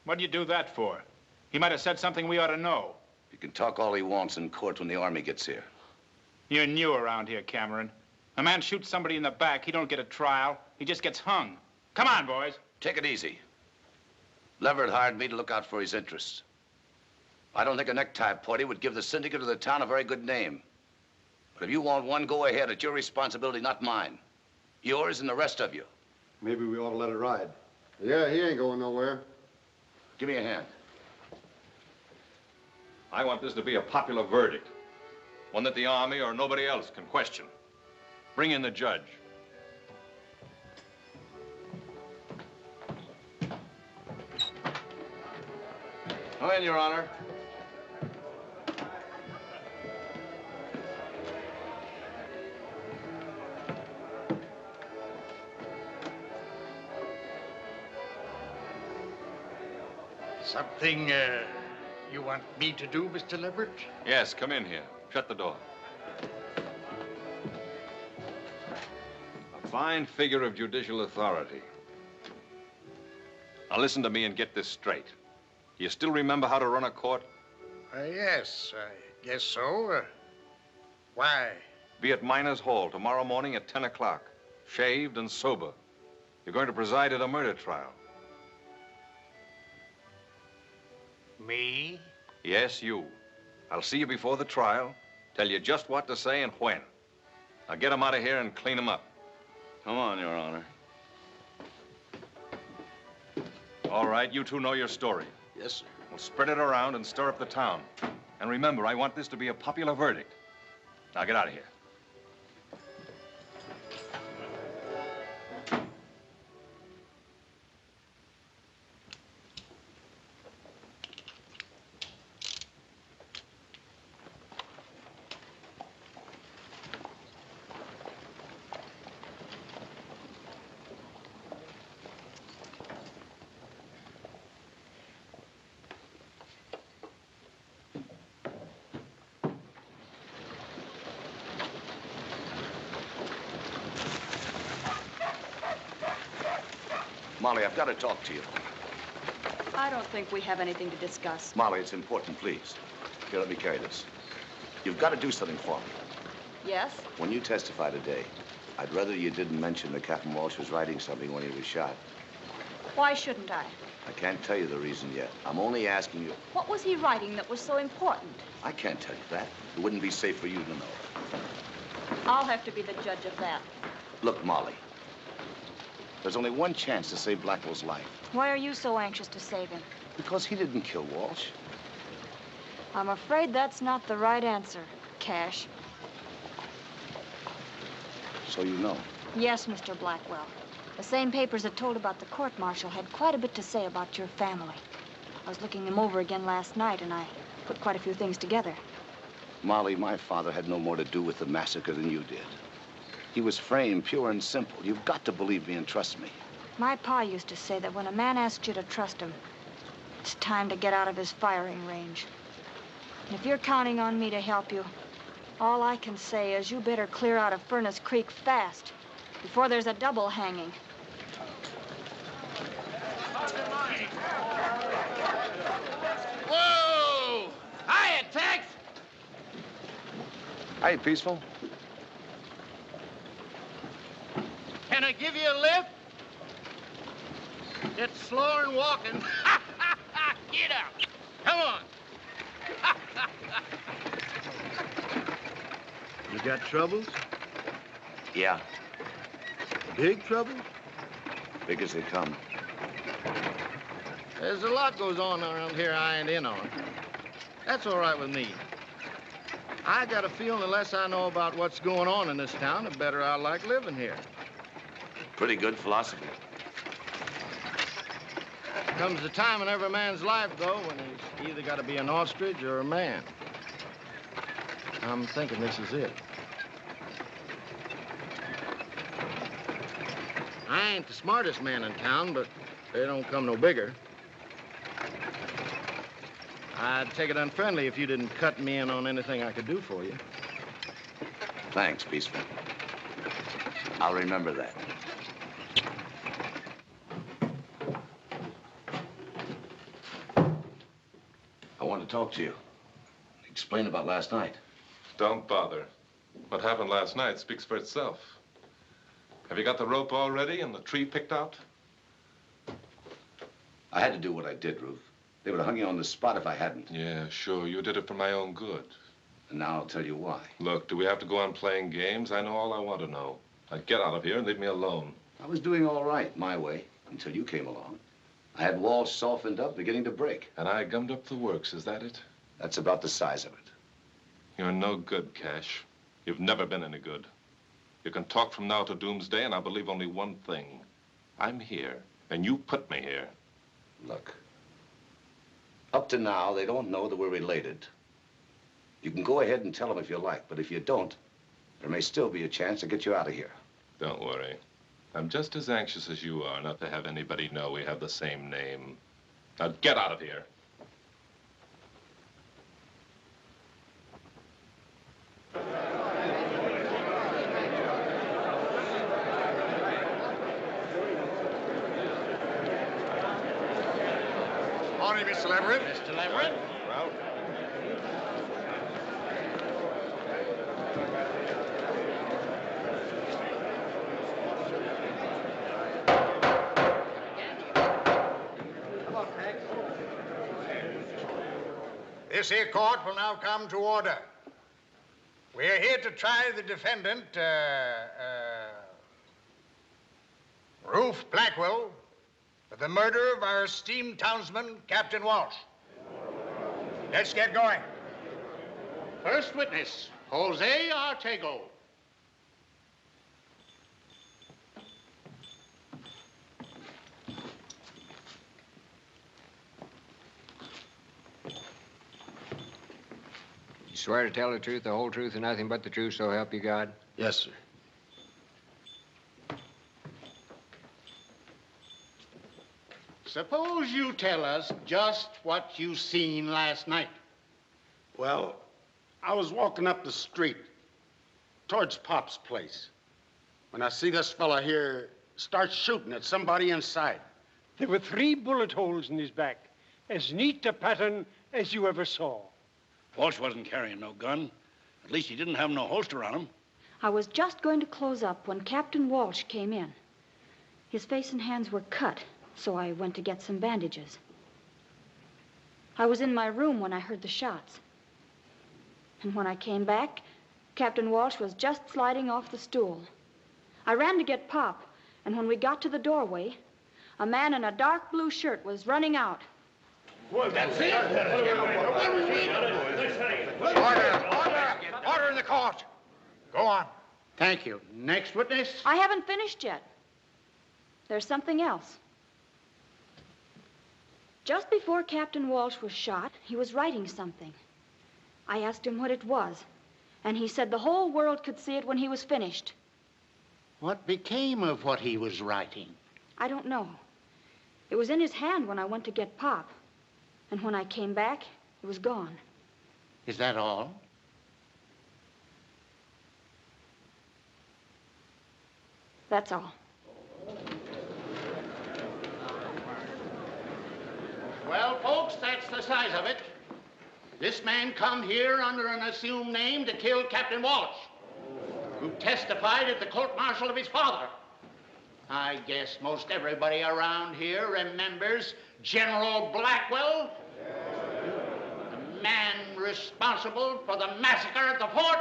What'd you do that for? He might have said something we ought to know. He can talk all he wants in court when the army gets here. You're new around here, Cameron. A man shoots somebody in the back, he don't get a trial. He just gets hung. Come on, boys. Take it easy. Leverett hired me to look out for his interests. I don't think a necktie party would give the syndicate of the town a very good name. But if you want one, go ahead. It's your responsibility, not mine. Yours and the rest of you. Maybe we ought to let it ride. Yeah, he ain't going nowhere. Give me a hand. I want this to be a popular verdict. One that the Army or nobody else can question. Bring in the judge. Come in, Your Honor. Something you want me to do, Mr. Leverett? Yes, come in here. Shut the door. A fine figure of judicial authority. Now listen to me and get this straight. You still remember how to run a court? Yes, I guess so. Why? Be at Miners Hall tomorrow morning at 10 o'clock. Shaved and sober. You're going to preside at a murder trial. Me? Yes, you. I'll see you before the trial, tell you just what to say and when. Now get 'em out of here and clean 'em up. Come on, Your Honor. All right, you two know your story. Yes, sir. We'll spread it around and stir up the town. And remember, I want this to be a popular verdict. Now get out of here. Molly, I've got to talk to you. I don't think we have anything to discuss. Molly, it's important, please. Here, let me carry this. You've got to do something for me. Yes? When you testify today, I'd rather you didn't mention that Captain Walsh was writing something when he was shot. Why shouldn't I? I can't tell you the reason yet. I'm only asking you. What was he writing that was so important? I can't tell you that. It wouldn't be safe for you to know. I'll have to be the judge of that. Look, Molly. There's only one chance to save Blackwell's life. Why are you so anxious to save him? Because he didn't kill Walsh. I'm afraid that's not the right answer, Cash. So you know. Yes, Mr. Blackwell. The same papers that told about the court-martial had quite a bit to say about your family. I was looking them over again last night, and I put quite a few things together. Molly, my father had no more to do with the massacre than you did. He was framed pure and simple. You've got to believe me and trust me. My pa used to say that when a man asks you to trust him, it's time to get out of his firing range. And if you're counting on me to help you, all I can say is you better clear out of Furnace Creek fast, before there's a double hanging. Hi, Peaceful. Can I give you a lift? It's slower than walking. Get out. Come on. You got troubles? Yeah, Big troubles? big as they come. There's a lot goes on around here I ain't in on. That's all right with me. I got a feeling the less I know about what's going on in this town, the better I like living here. Pretty good philosophy. Comes a time in every man's life, though, when he's either got to be an ostrich or a man. I'm thinking this is it. I ain't the smartest man in town, but they don't come no bigger. I'd take it unfriendly if you didn't cut me in on anything I could do for you. Thanks, Peaceful. I'll remember that. I want to talk to you. Explain about last night. Don't bother. What happened last night speaks for itself. Have you got the rope all ready and the tree picked out? I had to do what I did, Rufe. They would have hung you on the spot if I hadn't. Yeah, sure. You did it for my own good. And now I'll tell you why. Look, do we have to go on playing games? I know all I want to know. Now get out of here and leave me alone. I was doing all right, my way, until you came along. I had Walsh softened up, beginning to break. And I gummed up the works, is that it? That's about the size of it. You're no good, Cash. You've never been any good. You can talk from now to doomsday, and I'll believe only one thing. I'm here, and you put me here. Look, up to now, they don't know that we're related. You can go ahead and tell them if you like, but if you don't, there may still be a chance to get you out of here. Don't worry. I'm just as anxious as you are not to have anybody know we have the same name. Now get out of here. Morning, Mr. Leverett. Mr. Leverett? Ralph. This here court will now come to order. We are here to try the defendant, Rufe Blackwell, for the murder of our esteemed townsman, Captain Walsh. Let's get going. First witness, Jose Artego. You swear to tell the truth, the whole truth, and nothing but the truth, so help you God? Yes, sir. Suppose you tell us just what you seen last night. Well, I was walking up the street towards Pop's place when I see this fella here start shooting at somebody inside. There were 3 bullet holes in his back, as neat a pattern as you ever saw. Walsh wasn't carrying no gun. At least he didn't have no holster on him. I was just going to close up when Captain Walsh came in. His face and hands were cut, so I went to get some bandages. I was in my room when I heard the shots. And when I came back, Captain Walsh was just sliding off the stool. I ran to get Pop, and when we got to the doorway, a man in a dark blue shirt was running out. Well, that's it. Order in the court. Go on. Thank you. Next witness. I haven't finished yet. There's something else. Just before Captain Walsh was shot, he was writing something. I asked him what it was, and he said the whole world could see it when he was finished. What became of what he was writing? I don't know. It was in his hand when I went to get Pop. And when I came back, it was gone. Is that all? That's all. Well, folks, that's the size of it. This man come here under an assumed name to kill Captain Walsh, who testified at the court-martial of his father. I guess most everybody around here remembers General Blackwell, the man responsible for the massacre at the fort.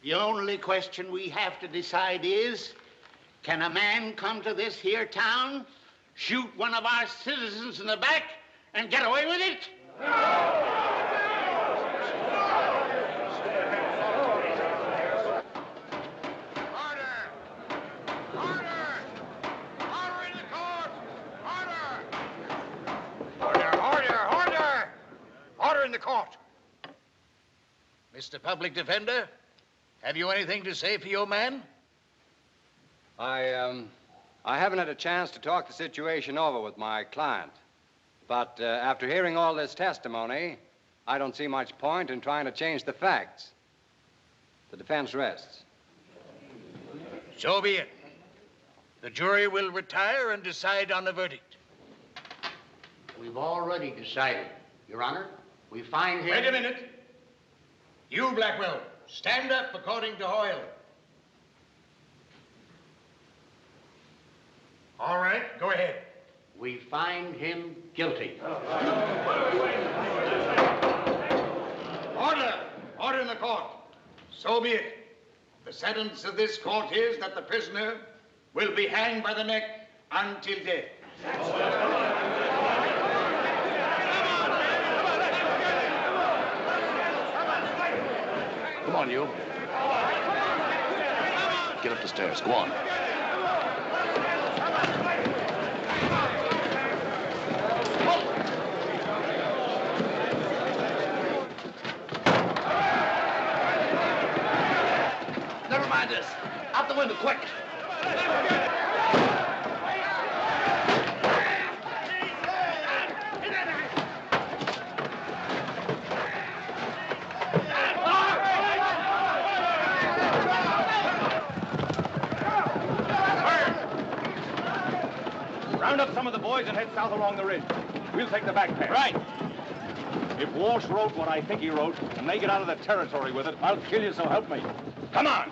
The only question we have to decide is, can a man come to this here town, shoot one of our citizens in the back, and get away with it? Order in the court. Mr. Public Defender, have you anything to say for your man? I haven't had a chance to talk the situation over with my client. But after hearing all this testimony, I don't see much point in trying to change the facts. The defense rests. So be it. The jury will retire and decide on the verdict. We've already decided, Your Honor. We find him... Wait a minute. You, Blackwell, stand up according to Hoyle. All right, go ahead. We find him guilty. Order! Order in the court. So be it. The sentence of this court is that the prisoner will be hanged by the neck until death. Come on, you. Get up the stairs. Go on. Never mind this. Out the window, quick. Round up some of the boys and head south along the ridge. We'll take the back pass. Right. If Walsh wrote what I think he wrote, and they get out of the territory with it, I'll kill you, so help me. Come on!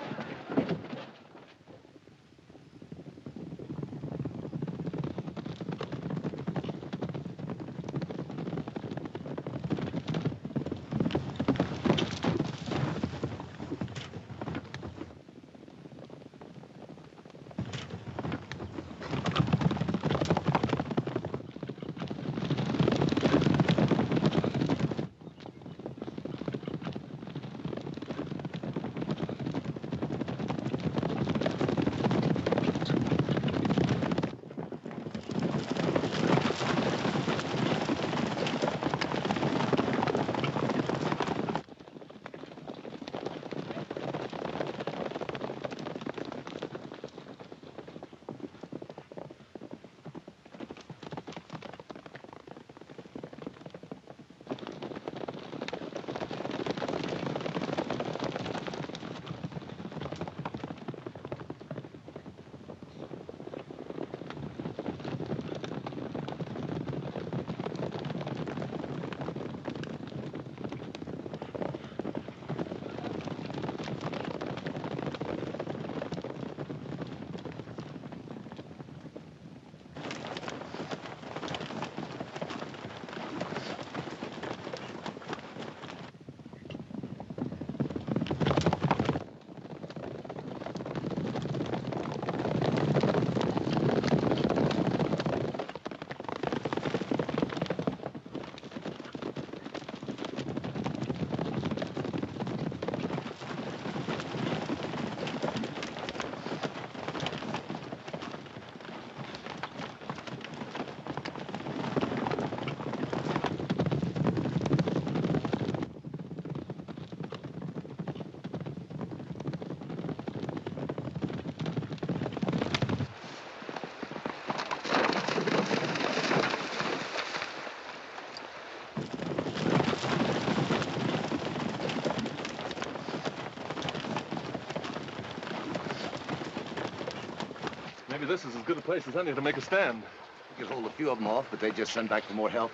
Maybe this is as good a place as any to make a stand. We could hold a few of them off, but they just send back for more help.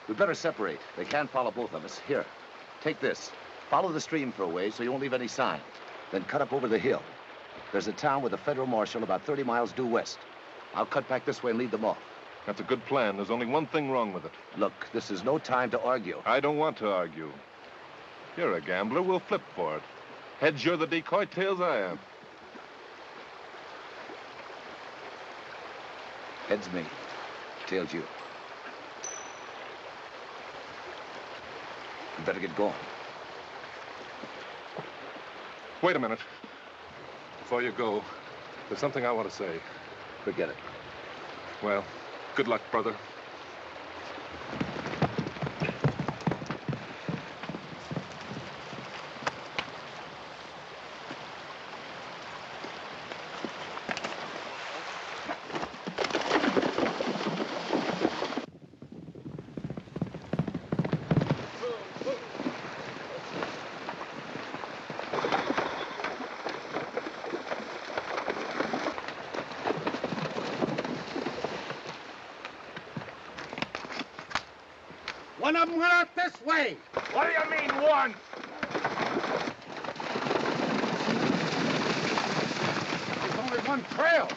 We'd better separate. They can't follow both of us. Here, take this. Follow the stream for a ways so you won't leave any sign. Then cut up over the hill. There's a town with a federal marshal about 30 miles due west. I'll cut back this way and lead them off. That's a good plan. There's only one thing wrong with it. Look, this is no time to argue. I don't want to argue. You're a gambler. We'll flip for it. Heads, you're the decoy. Tails, I am. Heads me. Tails you. You better get going. Wait a minute. Before you go, there's something I want to say. Forget it. Well, good luck, brother. One of them went out this way. What do you mean, one? There's only one trail.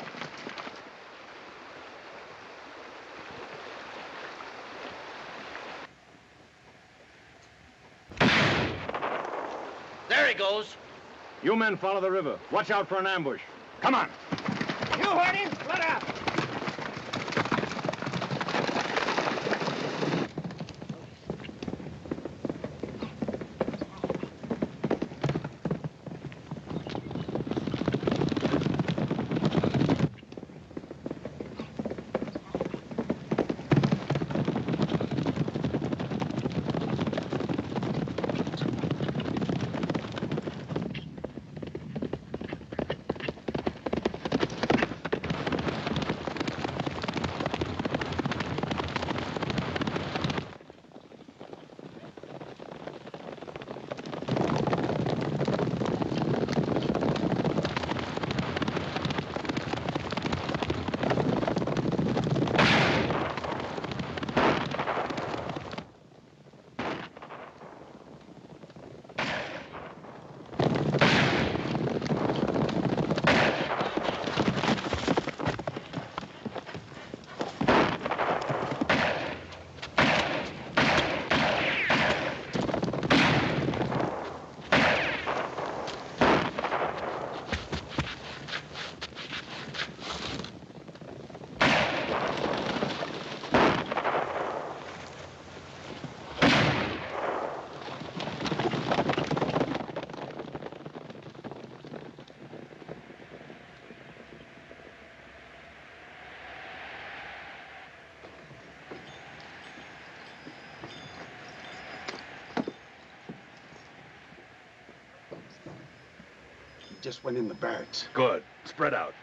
There he goes. You men follow the river. Watch out for an ambush. Come on. You heard him? Let out. Just went in the barracks. Good. Spread out.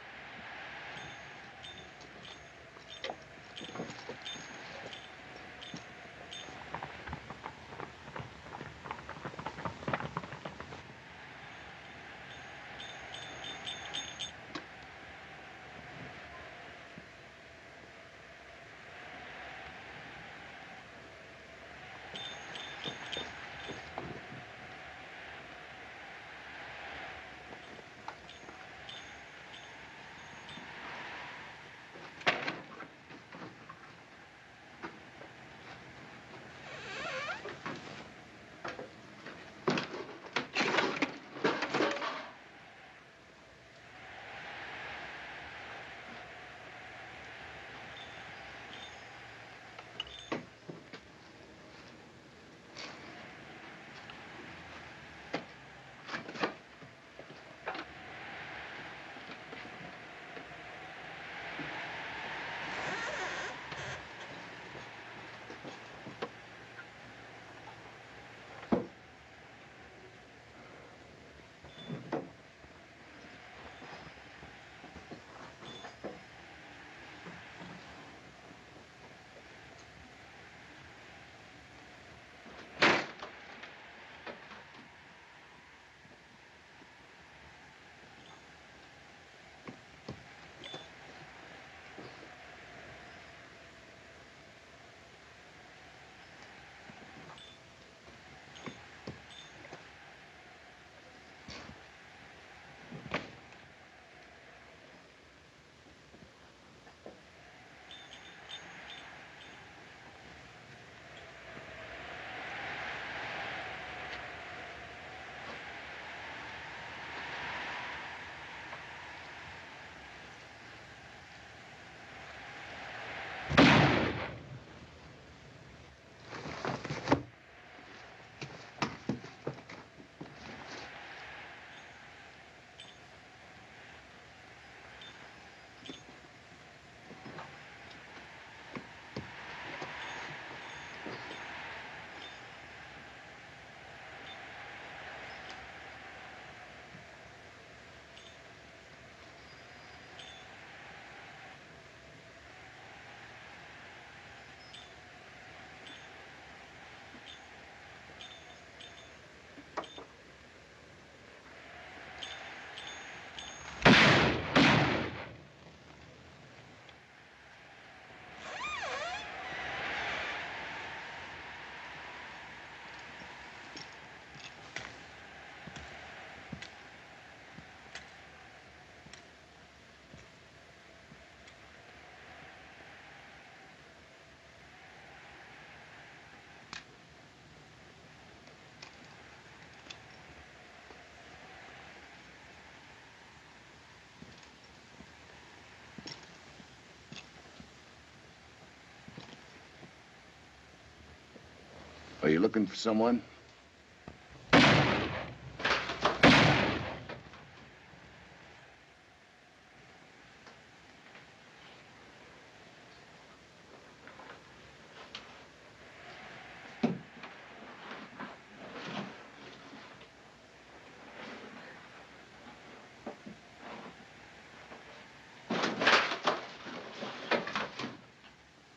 Are you looking for someone?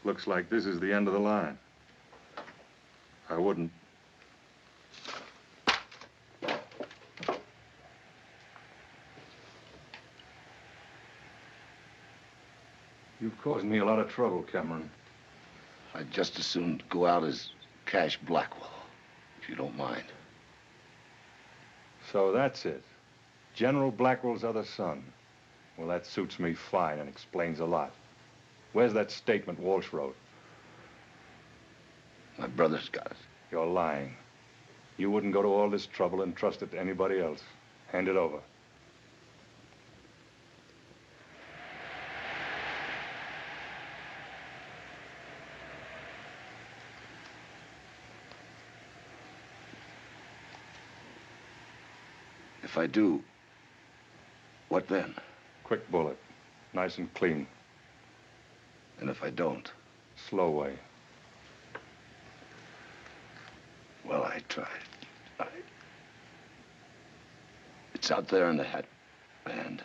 Looks like this is the end of the line. I wouldn't. You've caused me a lot of trouble, Cameron. I'd just as soon go out as Cash Blackwell, if you don't mind. So that's it. General Blackwell's other son. Well, that suits me fine and explains a lot. Where's that statement Walsh wrote? My brother's got it. You're lying. You wouldn't go to all this trouble and trust it to anybody else. Hand it over. If I do, what then? Quick bullet. Nice and clean. And if I don't? Slow way. Well, I tried. It's out there in the hat band.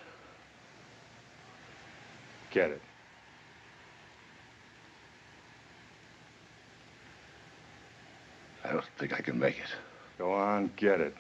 Get it. I don't think I can make it. Go on, get it.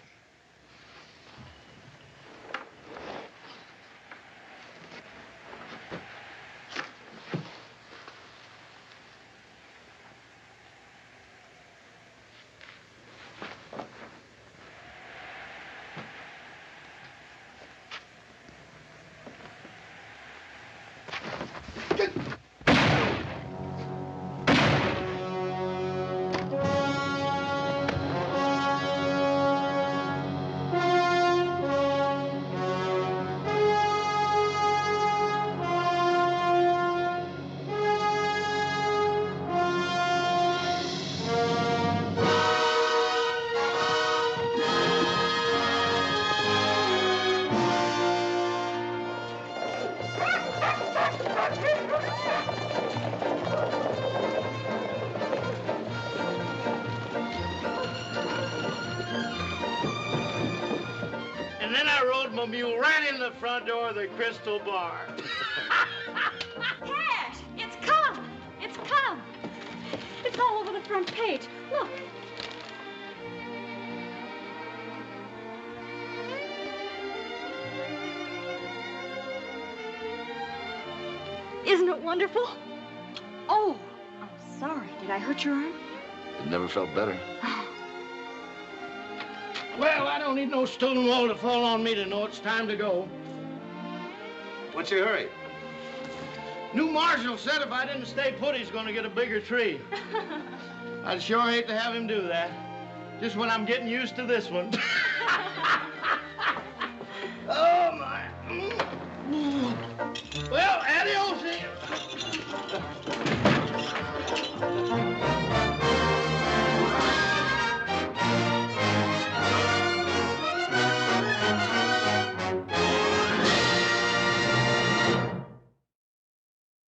And then I rode my mule right in the front door of the Crystal Bar. Cash! It's come! It's come! It's all over the front page. Look. Isn't it wonderful? Oh, I'm sorry. Did I hurt your arm? It never felt better. Well, I don't need no stone wall to fall on me to know it's time to go. What's your hurry? New marshal said if I didn't stay put, he's going to get a bigger tree. I'd sure hate to have him do that. Just when I'm getting used to this one. Oh, my. Well, adios.